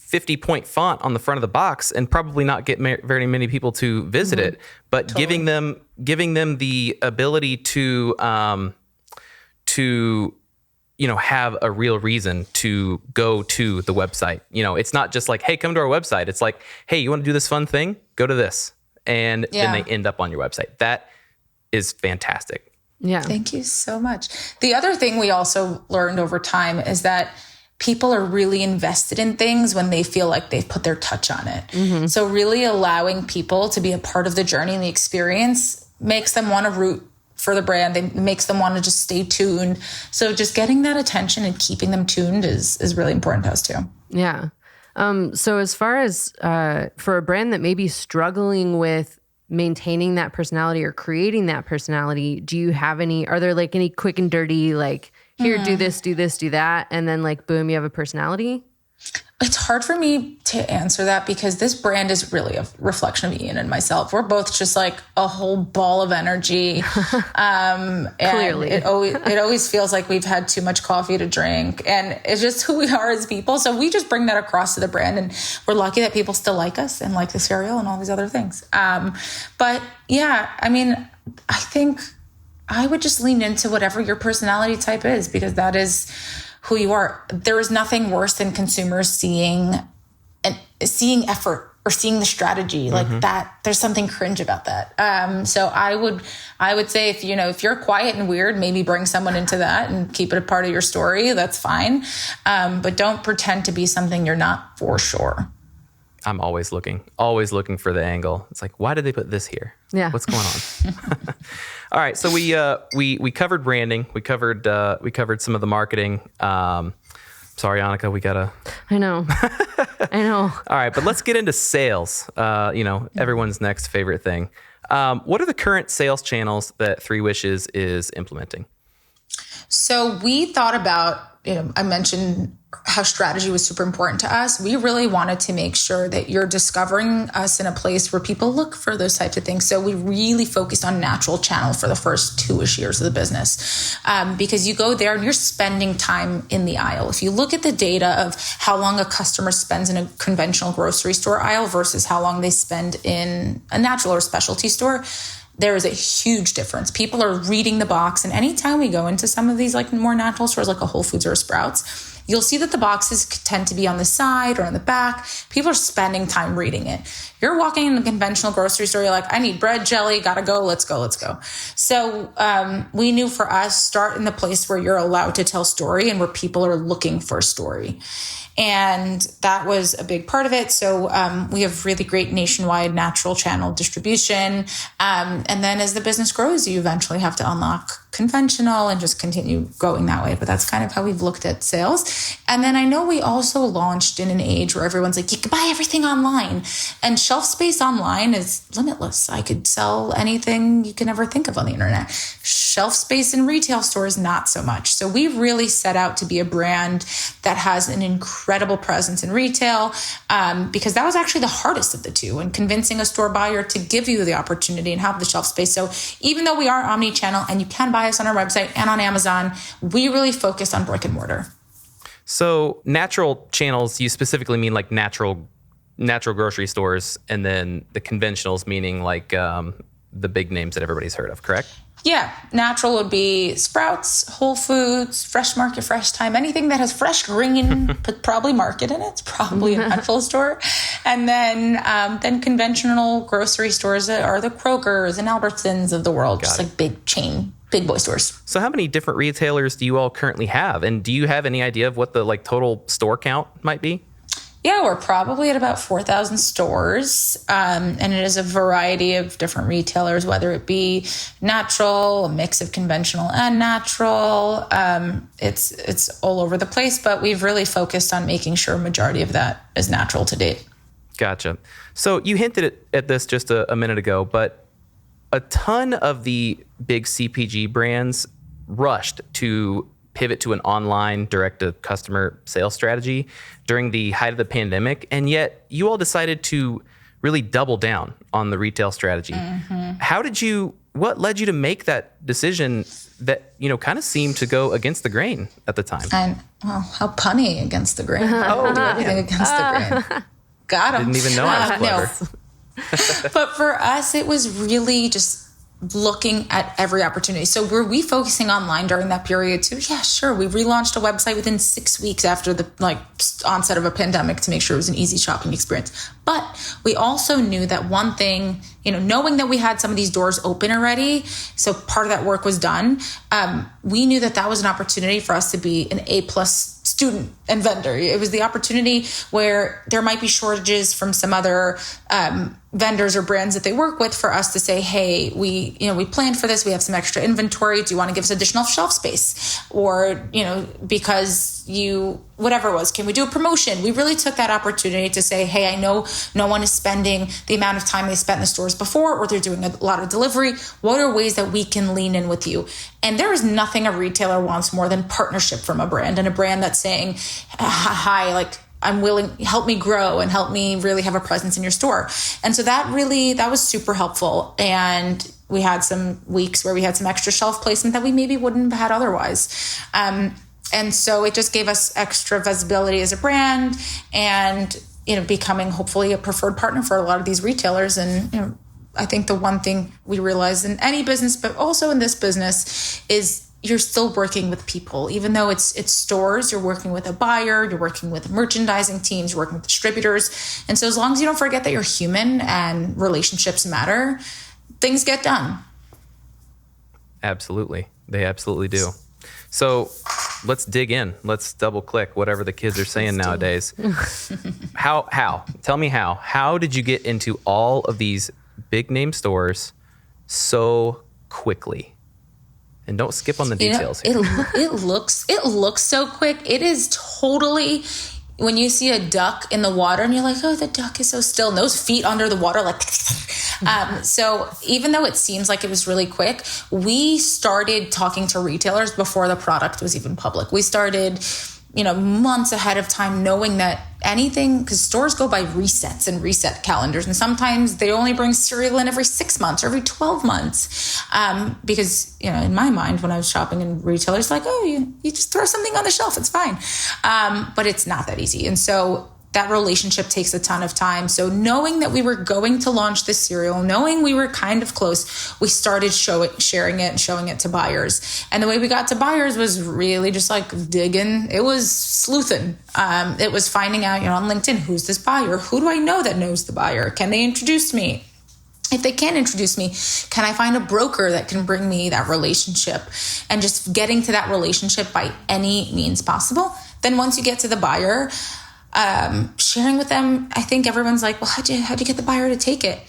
50-point font on the front of the box and probably not get very many people to visit it, but giving them the ability to have a real reason to go to the website. It's not just like, hey, come to our website. It's like, hey, you want to do this fun thing? Go to this. And then they end up on your website. That is fantastic. Yeah. Thank you so much. The other thing we also learned over time is that people are really invested in things when they feel like they've put their touch on it. So really allowing people to be a part of the journey and the experience makes them want to root for the brand. It makes them want to just stay tuned. So just getting that attention and keeping them tuned is really important to us too. Yeah. So as far as for a brand that may be struggling with maintaining that personality or creating that personality, are there like any quick and dirty, like, here, do this, do that, and then like, boom, you have a personality? It's hard for me to answer that because this brand is really a reflection of Ian and myself. We're both just like a whole ball of energy. And Clearly. It always feels like we've had too much coffee to drink. And it's just who we are as people. So we just bring that across to the brand. And we're lucky that people still like us and like the cereal and all these other things. But yeah, I mean, I think I would just lean into whatever your personality type is because that is who you are. There is nothing worse than consumers seeing effort or seeing the strategy like that. There's something cringe about that. So I would say if you're quiet and weird, maybe bring someone into that and keep it a part of your story. That's fine. But don't pretend to be something you're not for sure. I'm always looking for the angle. It's like, why did they put this here? Yeah. What's going on? All right. So we covered branding. We covered some of the marketing. Sorry, Annaka, we gotta. I know. All right, but let's get into sales. Everyone's next favorite thing. What are the current sales channels that Three Wishes is implementing? So we thought about, I mentioned how strategy was super important to us. We really wanted to make sure that you're discovering us in a place where people look for those types of things. So we really focused on natural channel for the first 2-ish years of the business because you go there and you're spending time in the aisle. If you look at the data of how long a customer spends in a conventional grocery store aisle versus how long they spend in a natural or specialty store, there is a huge difference. People are reading the box. And anytime we go into some of these like more natural stores, like a Whole Foods or a Sprouts, you'll see that the boxes tend to be on the side or on the back. People are spending time reading it. You're walking in a conventional grocery store, you're like, I need bread, jelly, gotta go, let's go. So we knew for us, start in the place where you're allowed to tell story and where people are looking for a story. And that was a big part of it. So we have really great nationwide natural channel distribution. And then as the business grows, you eventually have to unlock conventional and just continue going that way. But that's kind of how we've looked at sales. And then I know we also launched in an age where everyone's like, you can buy everything online. And shelf space online is limitless. I could sell anything you can ever think of on the internet. Shelf space in retail stores, not so much. So we really set out to be a brand that has an incredible presence in retail, because that was actually the hardest of the two, and convincing a store buyer to give you the opportunity and have the shelf space. So even though we are omni-channel and you can buy us on our website and on Amazon, we really focused on brick and mortar. So natural channels, you specifically mean like natural grocery stores, and then the conventionals meaning like the big names that everybody's heard of, correct? Yeah, natural would be Sprouts, Whole Foods, Fresh Market, Fresh Time, anything that has fresh green, but probably market in it. It's probably a natural store. And then conventional grocery stores are the Krogers and Albertsons of the world, just like big boy stores. So how many different retailers do you all currently have? And do you have any idea of what the like total store count might be? Yeah, we're probably at about 4,000 stores, and it is a variety of different retailers, whether it be natural, a mix of conventional and natural. It's all over the place, but we've really focused on making sure a majority of that is natural to date. Gotcha. So you hinted at this just a minute ago, but a ton of the big CPG brands rushed to pivot to an online direct-to-customer sales strategy during the height of the pandemic, and yet you all decided to really double down on the retail strategy. Mm-hmm. What led you to make that decision that, kind of seemed to go against the grain at the time? And, how punny against the grain. Do everything against the grain. Got him. Didn't even know I was clever. No. But for us, it was really just looking at every opportunity. So were we focusing online during that period too? Yeah, sure. We relaunched a website within 6 weeks after the onset of a pandemic to make sure it was an easy shopping experience. But we also knew that one thing, knowing that we had some of these doors open already, so part of that work was done, we knew that was an opportunity for us to be an A+ student and vendor. It was the opportunity where there might be shortages from some other vendors or brands that they work with, for us to say, hey, we planned for this. We have some extra inventory. Do you want to give us additional shelf space? Or, because whatever it was, can we do a promotion? We really took that opportunity to say, hey, I know no one is spending the amount of time they spent in the stores before, or they're doing a lot of delivery. What are ways that we can lean in with you? And there is nothing a retailer wants more than partnership from a brand, and a brand that's saying, hi, I'm willing, help me grow and help me really have a presence in your store. And so that was super helpful. And we had some weeks where we had some extra shelf placement that we maybe wouldn't have had otherwise. And so it just gave us extra visibility as a brand, and, becoming hopefully a preferred partner for a lot of these retailers. And, I think the one thing we realize in any business, but also in this business, is you're still working with people. Even though it's stores, you're working with a buyer, you're working with merchandising teams, you're working with distributors. And so as long as you don't forget that you're human and relationships matter, things get done. Absolutely. They absolutely do. So let's dig in. Let's double click whatever the kids are saying nowadays. How? Tell me how. How did you get into all of these big name stores so quickly? And don't skip on the details here. It looks so quick. It is totally, when you see a duck in the water and you're like, oh, the duck is so still, and those feet under the water, so even though it seems like it was really quick, we started talking to retailers before the product was even public. We started, months ahead of time, knowing that anything, because stores go by resets and reset calendars, and sometimes they only bring cereal in every 6 months or every 12 months. Because, in my mind, when I was shopping in retailers, like, oh, you just throw something on the shelf, it's fine. But it's not that easy. And so that relationship takes a ton of time. So knowing that we were going to launch this cereal, knowing we were kind of close, we started sharing it and showing it to buyers. And the way we got to buyers was really just like digging. It was sleuthing. It was finding out, on LinkedIn, who's this buyer? Who do I know that knows the buyer? Can they introduce me? If they can't introduce me, can I find a broker that can bring me that relationship? And just getting to that relationship by any means possible. Then once you get to the buyer, sharing with them, I think everyone's like, well, how'd you get the buyer to take it?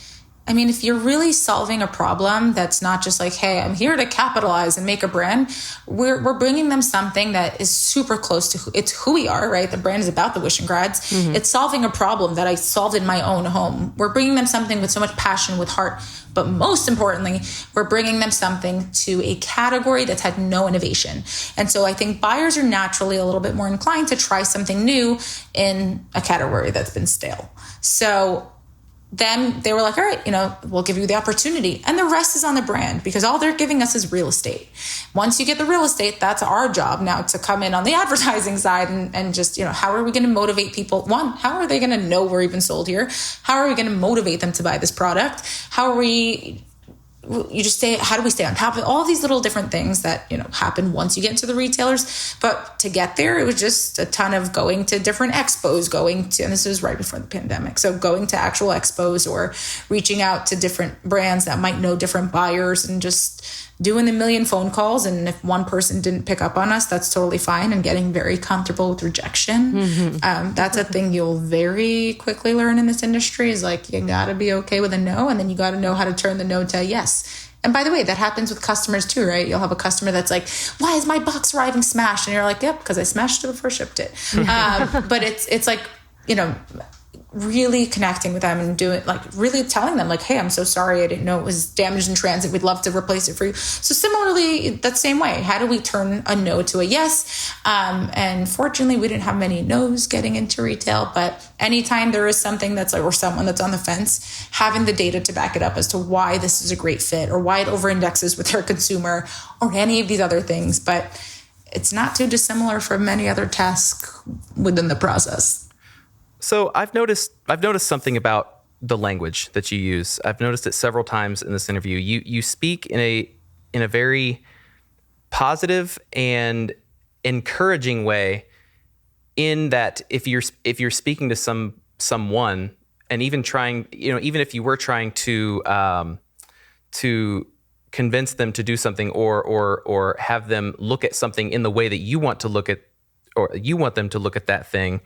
I mean, if you're really solving a problem that's not just like, hey, I'm here to capitalize and make a brand, we're bringing them something that is super close to it's who we are, right? The brand is about the Wishingrads. Mm-hmm. It's solving a problem that I solved in my own home. We're bringing them something with so much passion, with heart. But most importantly, we're bringing them something to a category that's had no innovation. And so I think buyers are naturally a little bit more inclined to try something new in a category that's been stale. So then they were like, all right, we'll give you the opportunity. And the rest is on the brand, because all they're giving us is real estate. Once you get the real estate, that's our job now to come in on the advertising side and just, how are we going to motivate people? One, how are they going to know we're even sold here? How are we going to motivate them to buy this product? How do we stay on top of all these little different things that, happen once you get into the retailers? But to get there, it was just a ton of going to different expos, and this was right before the pandemic. So going to actual expos or reaching out to different brands that might know different buyers and just doing a million phone calls. And if one person didn't pick up on us, that's totally fine. And getting very comfortable with rejection. Mm-hmm. That's a thing you'll very quickly learn in this industry, is like, you got to be okay with a no. And then you got to know how to turn the no to a yes. And by the way, that happens with customers too, right? You'll have a customer that's like, why is my box arriving smashed? And you're like, yep, because I smashed it before I shipped it. But it's like, really connecting with them and doing, like, really telling them like, hey, I'm so sorry. I didn't know it was damaged in transit. We'd love to replace it for you. So similarly, that same way, how do we turn a no to a yes? And fortunately, we didn't have many no's getting into retail, but anytime there is something that's like, or someone that's on the fence, having the data to back it up as to why this is a great fit or why it over-indexes with their consumer or any of these other things. But it's not too dissimilar from many other tasks within the process. So I've noticed something about the language that you use. I've noticed it several times in this interview. You speak in a very positive and encouraging way, in that if you're speaking to someone, and even trying, even if you were trying to convince them to do something or have them look at something in the way that you want to look at, or you want them to look at that thing,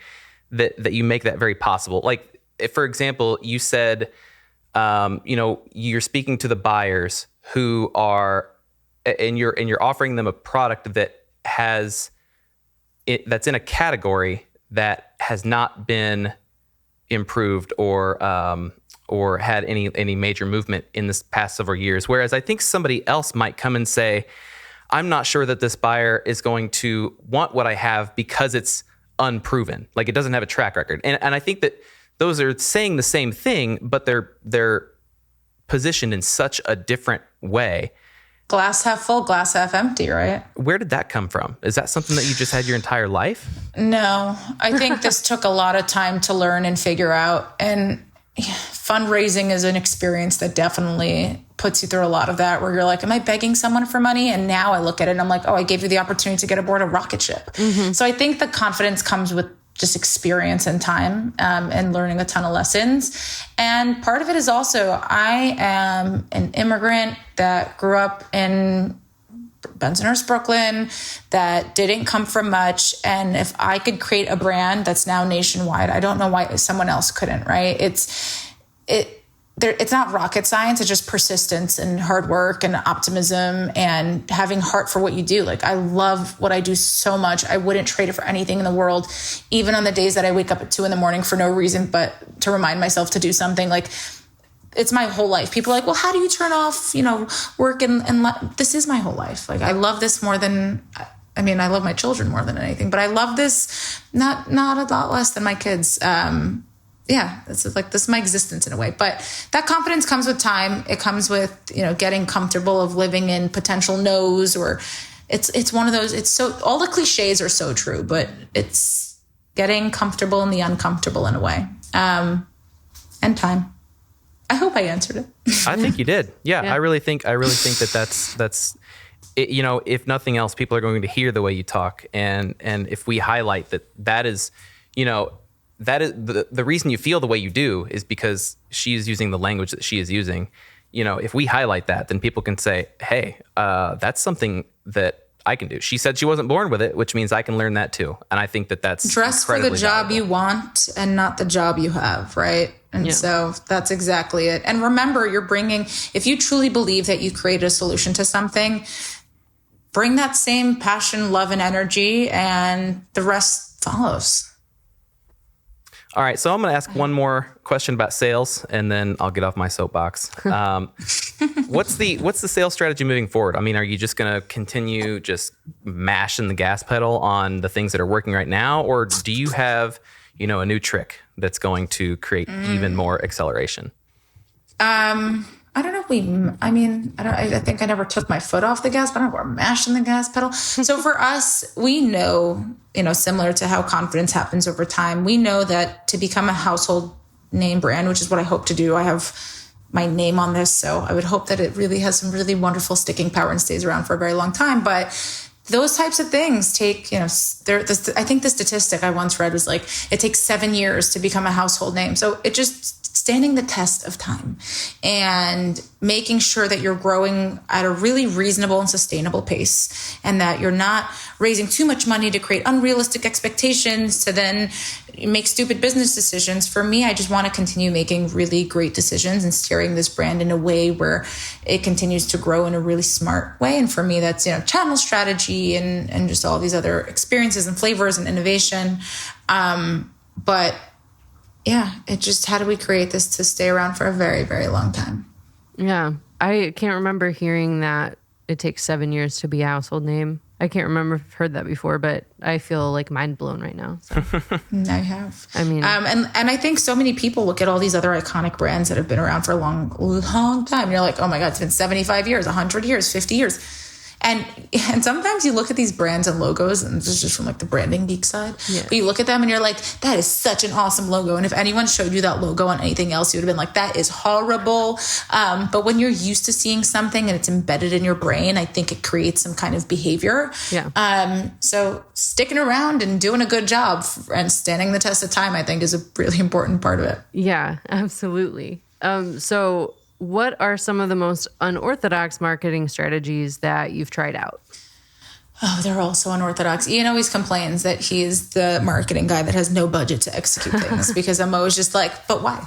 that you make that very possible. Like, if, for example, you said, you're speaking to the buyers who are, and you're offering them a product that's in a category that has not been improved or had any major movement in this past several years. Whereas I think somebody else might come and say, I'm not sure that this buyer is going to want what I have because it's unproven, like it doesn't have a track record. And I think that those are saying the same thing, but they're positioned in such a different way. Glass half full, glass half empty, right? Where did that come from? Is that something that you just had your entire life? No, I think this took a lot of time to learn and figure out. And fundraising is an experience that definitely puts you through a lot of that, where you're like, am I begging someone for money? And now I look at it and I'm like, oh, I gave you the opportunity to get aboard a rocket ship. Mm-hmm. So I think the confidence comes with just experience and time, and learning a ton of lessons. And part of it is also, I am an immigrant that grew up in Bensonhurst, Brooklyn, that didn't come from much. And if I could create a brand that's now nationwide, I don't know why someone else couldn't, right? It's not rocket science. It's just persistence and hard work and optimism and having heart for what you do. Like, I love what I do so much. I wouldn't trade it for anything in the world, even on the days that I wake up at 2 a.m. for no reason, but to remind myself to do something. Like, it's my whole life. People are like, well, how do you turn off, work and this is my whole life. Like, I love this more than, I love my children more than anything, but I love this not a lot less than my kids. It's like, this is my existence in a way. But that confidence comes with time. It comes with, getting comfortable of living in potential no's, or it's one of those, it's so, all the cliches are so true, but it's getting comfortable in the uncomfortable in a way. And time. I hope I answered it. I think you did. Yeah. I really think that's it, you know, if nothing else, people are going to hear the way you talk. And if we highlight that is, you know, that is the reason you feel the way you do is because she is using the language that she is using. You know, if we highlight that, then people can say, hey, that's something that I can do. She said she wasn't born with it, which means I can learn that too. And I think that's dress for the job you want and not the job you have, right? And so that's exactly it. And remember, if you truly believe that you created a solution to something, bring that same passion, love, and energy, and the rest follows. All right, so I'm going to ask one more question about sales, and then I'll get off my soapbox. What's the sales strategy moving forward? I mean, are you just going to continue just mashing the gas pedal on the things that are working right now, or do you have, you know, a new trick that's going to create even more acceleration? I don't know I think I never took my foot off the gas, but we're mashing the gas pedal. So for us, we know, you know, similar to how confidence happens over time, we know that to become a household name brand, which is what I hope to do, I have my name on this. So I would hope that it really has some really wonderful sticking power and stays around for a very long time. But those types of things take, you know, I think the statistic I once read was like, it takes 7 years to become a household name. So it just standing the test of time and making sure that you're growing at a really reasonable and sustainable pace, and that you're not raising too much money to create unrealistic expectations to then make stupid business decisions. For me, I just want to continue making really great decisions and steering this brand in a way where it continues to grow in a really smart way. And for me, that's, you know, channel strategy and just all these other experiences and flavors and innovation. But yeah, it just, how do we create this to stay around for a very, very long time? Yeah. I can't remember hearing that it takes 7 years to be a household name. I can't remember if I've heard that before, but I feel like mind blown right now. So. I have. I mean, and I think so many people look at all these other iconic brands that have been around for a long, long time. You're like, oh my God, it's been 75 years, 100 years, 50 years. And sometimes you look at these brands and logos, and this is just from like the branding geek side, but you look at them and you're like, that is such an awesome logo. And if anyone showed you that logo on anything else, you would have been like, that is horrible. But when you're used to seeing something and it's embedded in your brain, I think it creates some kind of behavior. Yeah. So sticking around and doing a good job and standing the test of time, I think, is a really important part of it. Yeah, absolutely. So what are some of the most unorthodox marketing strategies that you've tried out? Oh, they're all so unorthodox. Ian always complains that he's the marketing guy that has no budget to execute things because I'm always just like, but why?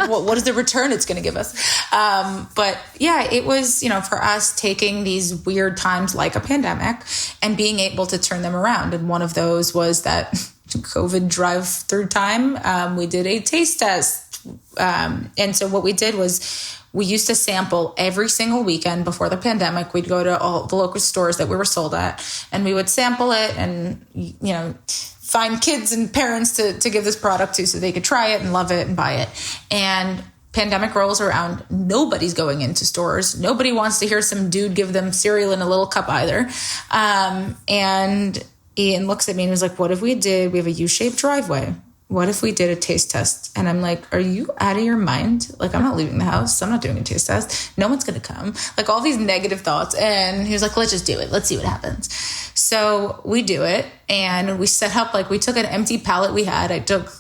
What is the return it's going to give us? But yeah, it was, you know, for us taking these weird times like a pandemic and being able to turn them around. And one of those was that COVID drive-through time. We did a taste test. And so what we did was we used to sample every single weekend before the pandemic. We'd go to all the local stores that we were sold at, and we would sample it and, you know, find kids and parents to give this product to so they could try it and love it and buy it. And pandemic rolls around. Nobody's going into stores. Nobody wants to hear some dude give them cereal in a little cup either. And Ian looks at me and was like, what if we have a U-shaped driveway? What if we did a taste test? And I'm like, are you out of your mind? Like, I'm not leaving the house. I'm not doing a taste test. No one's going to come. Like, all these negative thoughts. And he was like, let's just do it. Let's see what happens. So we do it. And we set up, like, we took an empty palette we had. I took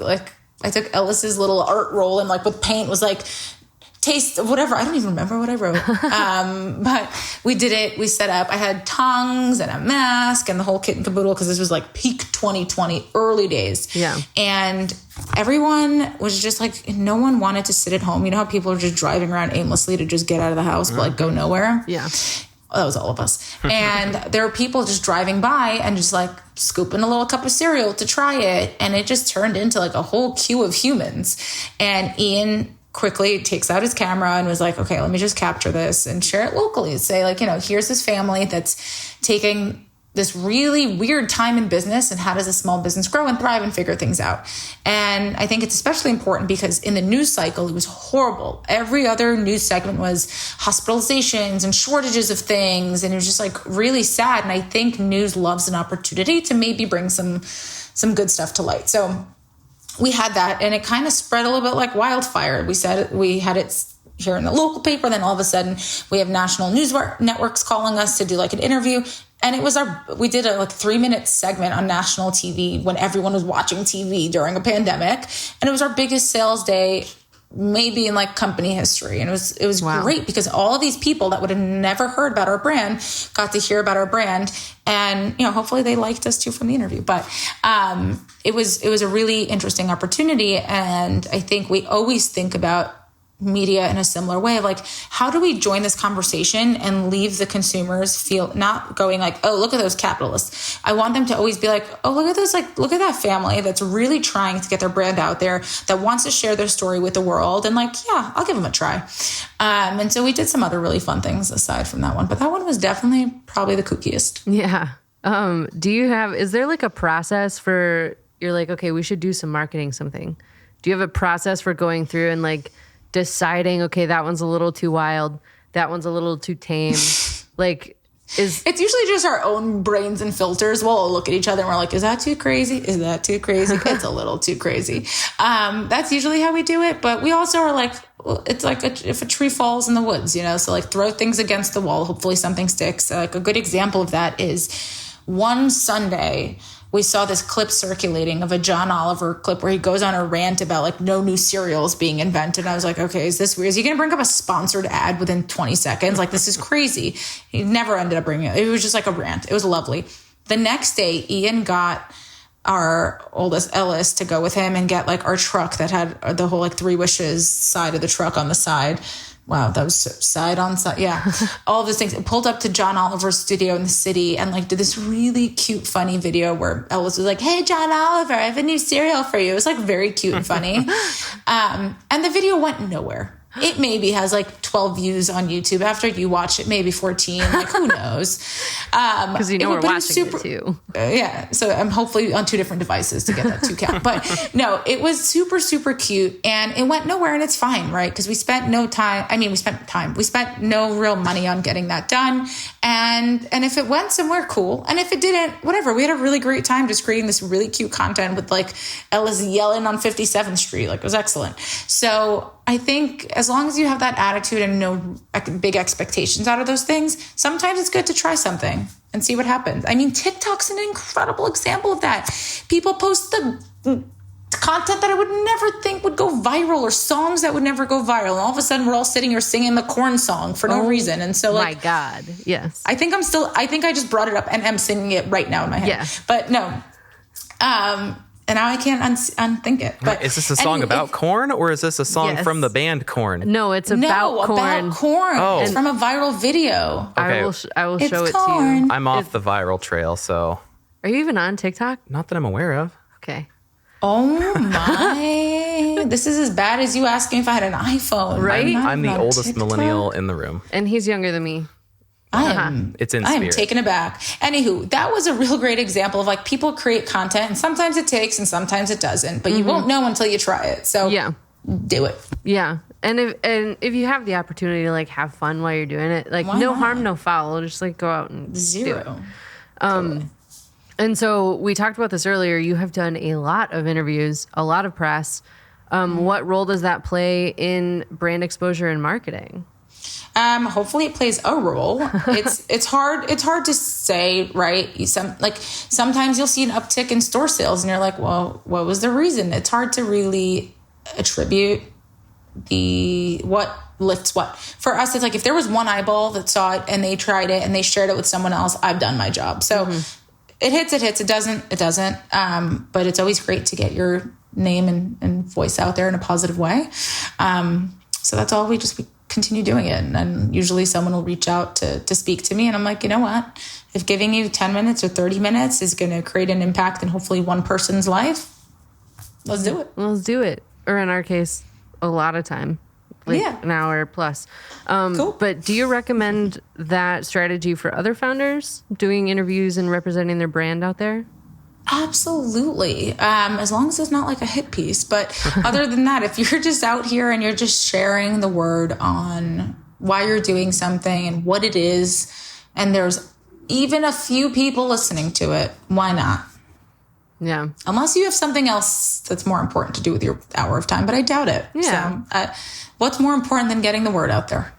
Ellis's little art roll and, like, with paint was like, taste whatever. I don't even remember what I wrote. But we did it. We set up. I had tongs and a mask and the whole kit and caboodle because this was like peak 2020, early days. Yeah. And everyone was just like, no one wanted to sit at home. You know how people are just driving around aimlessly to just get out of the house, but like go nowhere? Yeah. That was all of us. And there were people just driving by and just like scooping a little cup of cereal to try it. And it just turned into like a whole queue of humans. And Ian quickly takes out his camera and was like, okay, let me just capture this and share it locally. Say like, you know, here's this family that's taking this really weird time in business and how does a small business grow and thrive and figure things out. And I think it's especially important because in the news cycle, it was horrible. Every other news segment was hospitalizations and shortages of things. And it was just like really sad. And I think news loves an opportunity to maybe bring some some good stuff to light. So we had that, and it kind of spread a little bit like wildfire. We had it here in the local paper. Then all of a sudden we have national news networks calling us to do like an interview. And it was we did a 3-minute segment on national TV when everyone was watching TV during a pandemic. And it was our biggest sales day, maybe in like company history. And it was wow. Great because all of these people that would have never heard about our brand got to hear about our brand. And, hopefully they liked us too from the interview. But it was a really interesting opportunity. And I think we always think about media in a similar way of like, how do we join this conversation and leave the consumers feel not going like, oh, look at those capitalists. I want them to always be like, oh, look at that family that's really trying to get their brand out there, that wants to share their story with the world. And like, yeah, I'll give them a try. And so we did some other really fun things aside from that one, but that one was definitely probably the kookiest. Yeah. Is there like a process for, you're like, okay, we should do some marketing something. Do you have a process for going through and like deciding, okay, that one's a little too wild, that one's a little too tame? It's usually just our own brains and filters. We'll all look at each other and we're like, is that too crazy? Is that too crazy? It's a little too crazy. That's usually how we do it. But we also are like, it's like if a tree falls in the woods, so like throw things against the wall. Hopefully something sticks. Like a good example of that is one Sunday, we saw this clip circulating of a John Oliver clip where he goes on a rant about like no new cereals being invented. I was like, okay, is this weird? Is he going to bring up a sponsored ad within 20 seconds? Like, this is crazy. He never ended up bringing it. It was just like a rant. It was lovely. The next day, Ian got our oldest Ellis to go with him and get like our truck that had the whole like 3 Wishes side of the truck on the side. Wow, that was side on side. Yeah. All of those things. It pulled up to John Oliver's studio in the city and like did this really cute, funny video where Ellis was like, hey, John Oliver, I have a new cereal for you. It was like very cute and funny. And the video went nowhere. It maybe has like 12 views on YouTube. After you watch it, maybe 14. Like, who knows? Because we're watching it too. Yeah. So I'm hopefully on 2 different devices to get that 2 count. But no, it was super, super cute. And it went nowhere, and it's fine, right? Because we spent no time. I mean, we spent time. We spent no real money on getting that done. And if it went somewhere, cool. And if it didn't, whatever. We had a really great time just creating this really cute content with like Ella's yelling on 57th Street. Like, it was excellent. So I think as long as you have that attitude and no big expectations out of those things, sometimes it's good to try something and see what happens. I mean, TikTok's an incredible example of that. People post the content that I would never think would go viral, or songs that would never go viral. And all of a sudden we're all sitting here singing the Korn song for no reason. And so like, my God, yes. I think I just brought it up and I'm singing it right now in my head. Yeah. But no. And now I can't unthink it. But is this a song about corn, or is this a song from the band Korn? No, it's about corn. About corn. Oh. It's from a viral video. Okay. I will show it to you. I'm off the viral trail, so. Are you even on TikTok? Not that I'm aware of. Okay. Oh my. This is as bad as you asking if I had an iPhone. Right? I'm the oldest millennial in the room. And he's younger than me. It's in I spirit. am taken aback. Anywho, that was a real great example of like people create content and sometimes it takes and sometimes it doesn't, but you won't know until you try it. So yeah, do it. Yeah. And if you have the opportunity to like have fun while you're doing it, like no harm, no foul. Just like go out and do it. Totally. And so we talked about this earlier. You have done a lot of interviews, a lot of press. What role does that play in brand exposure and marketing? Hopefully it plays a role. It's hard to say, right? Sometimes you'll see an uptick in store sales and you're like, well, what was the reason? It's hard to really attribute what lifts what. For us, it's like if there was one eyeball that saw it and they tried it and they shared it with someone else, I've done my job. So it hits, it doesn't. But it's always great to get your name and voice out there in a positive way. So that's all we continue doing it. And usually someone will reach out to speak to me. And I'm like, you know what? If giving you 10 minutes or 30 minutes is going to create an impact in hopefully one person's life, let's do it. Let's do it. Or in our case, a lot of time, an hour plus. Cool. But do you recommend that strategy for other founders, doing interviews and representing their brand out there? Absolutely. As long as it's not like a hit piece. But other than that, if you're just out here and you're just sharing the word on why you're doing something and what it is, and there's even a few people listening to it, why not? Yeah. Unless you have something else that's more important to do with your hour of time, but I doubt it. Yeah. So what's more important than getting the word out there?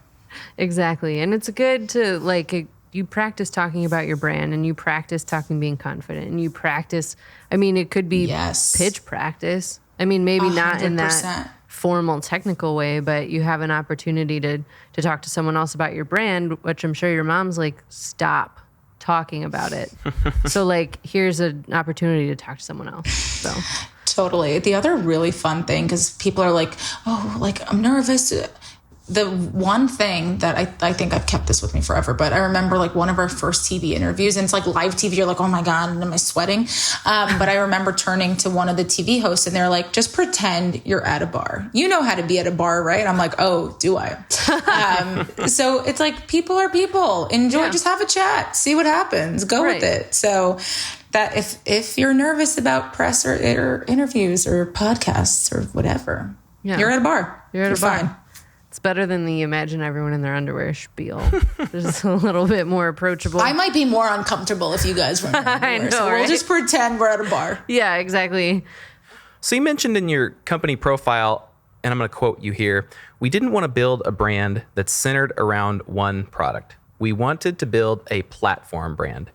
Exactly. And it's good to you practice talking about your brand, and you practice being confident, and you practice, it could be pitch practice. Maybe 100%. Not in that formal technical way, but you have an opportunity to talk to someone else about your brand, which I'm sure your mom's like, stop talking about it. So here's an opportunity to talk to someone else. So totally. The other really fun thing, because people are like, I'm nervous. The one thing that I think I've kept this with me forever, but I remember one of our first TV interviews, and it's live TV. You're like, oh my God, am I sweating? But I remember turning to one of the TV hosts, and they're like, just pretend you're at a bar. You know how to be at a bar, right? I'm like, oh, do I? So it's people are people. Enjoy, just have a chat, see what happens, go with it. So that if you're nervous about press or interviews or podcasts or whatever, you're at a bar. You're at a bar. Fine. It's better than the imagine everyone in their underwear spiel. It's a little bit more approachable. I might be more uncomfortable if you guys were in underwear. I know, so we'll just pretend we're at a bar. Yeah, exactly. So you mentioned in your company profile, and I'm going to quote you here, we didn't want to build a brand that's centered around one product. We wanted to build a platform brand.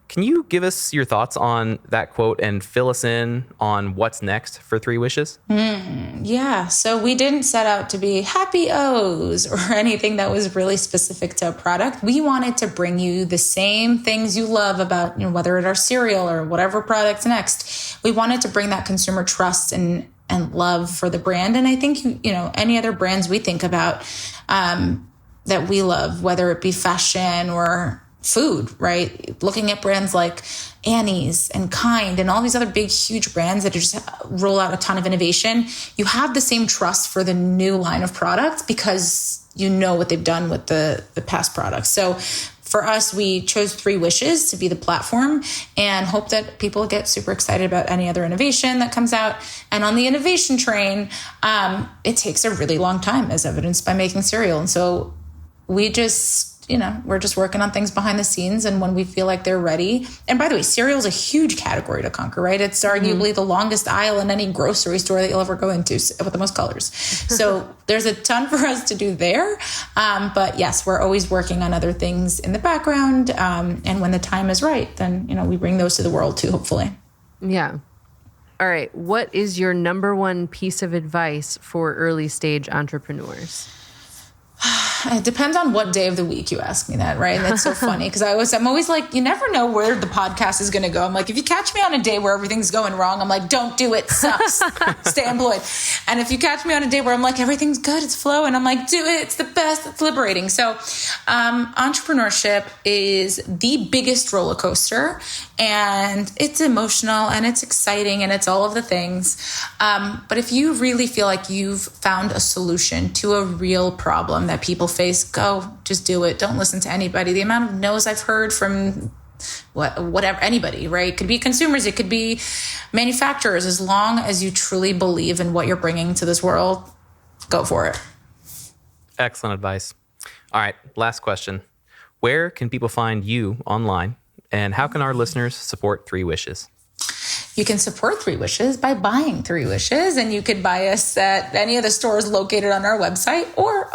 Can you give us your thoughts on that quote and fill us in on what's next for Three Wishes? Yeah. So we didn't set out to be happy O's or anything that was really specific to a product. We wanted to bring you the same things you love about, whether it's our cereal or whatever product's next. We wanted to bring that consumer trust and love for the brand. And I think, any other brands we think about that we love, whether it be fashion or food, right? Looking at brands like Annie's and Kind and all these other big, huge brands that just roll out a ton of innovation, you have the same trust for the new line of products because you know what they've done with the past products. So for us, we chose Three Wishes to be the platform and hope that people get super excited about any other innovation that comes out. And on the innovation train, it takes a really long time, as evidenced by making cereal. And so we just, we're just working on things behind the scenes. And when we feel like they're ready, and by the way, cereal is a huge category to conquer, right? It's arguably the longest aisle in any grocery store that you'll ever go into with the most colors. So there's a ton for us to do there. But yes, we're always working on other things in the background. And when the time is right, then, we bring those to the world too, hopefully. Yeah. All right. What is your number one piece of advice for early stage entrepreneurs? It depends on what day of the week you ask me that, right? And that's so funny because I'm always like, you never know where the podcast is going to go. I'm like, if you catch me on a day where everything's going wrong, I'm like, don't do it, sucks, stay employed. And if you catch me on a day where I'm like, everything's good, it's flowing, I'm like, do it, it's the best, it's liberating. So entrepreneurship is the biggest roller coaster, and it's emotional and it's exciting and it's all of the things. But if you really feel like you've found a solution to a real problem that people face, go, just do it. Don't listen to anybody. The amount of no's I've heard from whatever, anybody, right? It could be consumers, it could be manufacturers. As long as you truly believe in what you're bringing to this world, go for it. Excellent advice. All right, last question. Where can people find you online, and how can our listeners support Three Wishes? You can support Three Wishes by buying Three Wishes, and you could buy us at any of the stores located on our website or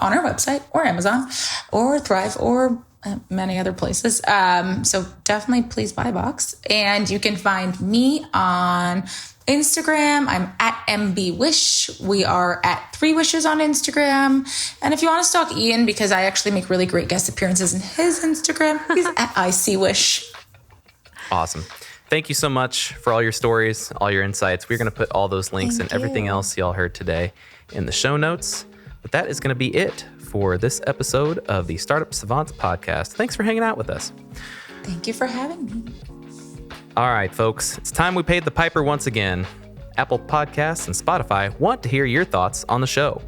Amazon or Thrive or many other places. So definitely please buy a box. And you can find me on Instagram. I'm at mbwish. We are at Three Wishes on Instagram. And if you want to stalk Ian, because I actually make really great guest appearances in his Instagram, he's at icwish. Awesome. Thank you so much for all your stories, all your insights. We're going to put all those links and everything else y'all heard today in the show notes. But that is going to be it for this episode of the Startup Savant podcast. Thanks for hanging out with us. Thank you for having me. All right, folks, it's time we paid the piper once again. Apple Podcasts and Spotify want to hear your thoughts on the show.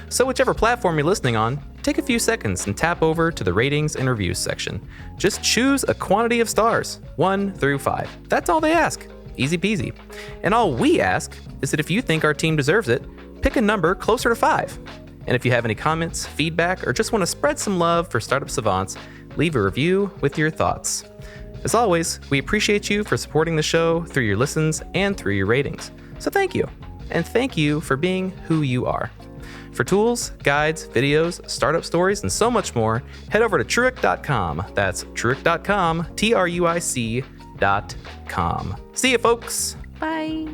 So whichever platform you're listening on, take a few seconds and tap over to the ratings and reviews section. Just choose a quantity of stars, 1 through 5. That's all they ask. Easy peasy. And all we ask is that if you think our team deserves it, pick a number closer to 5. And if you have any comments, feedback, or just want to spread some love for Startup Savants, leave a review with your thoughts. As always, we appreciate you for supporting the show through your listens and through your ratings. So thank you. And thank you for being who you are. For tools, guides, videos, startup stories, and so much more, head over to truic.com. That's truic.com, TRUIC.com. See you, folks. Bye.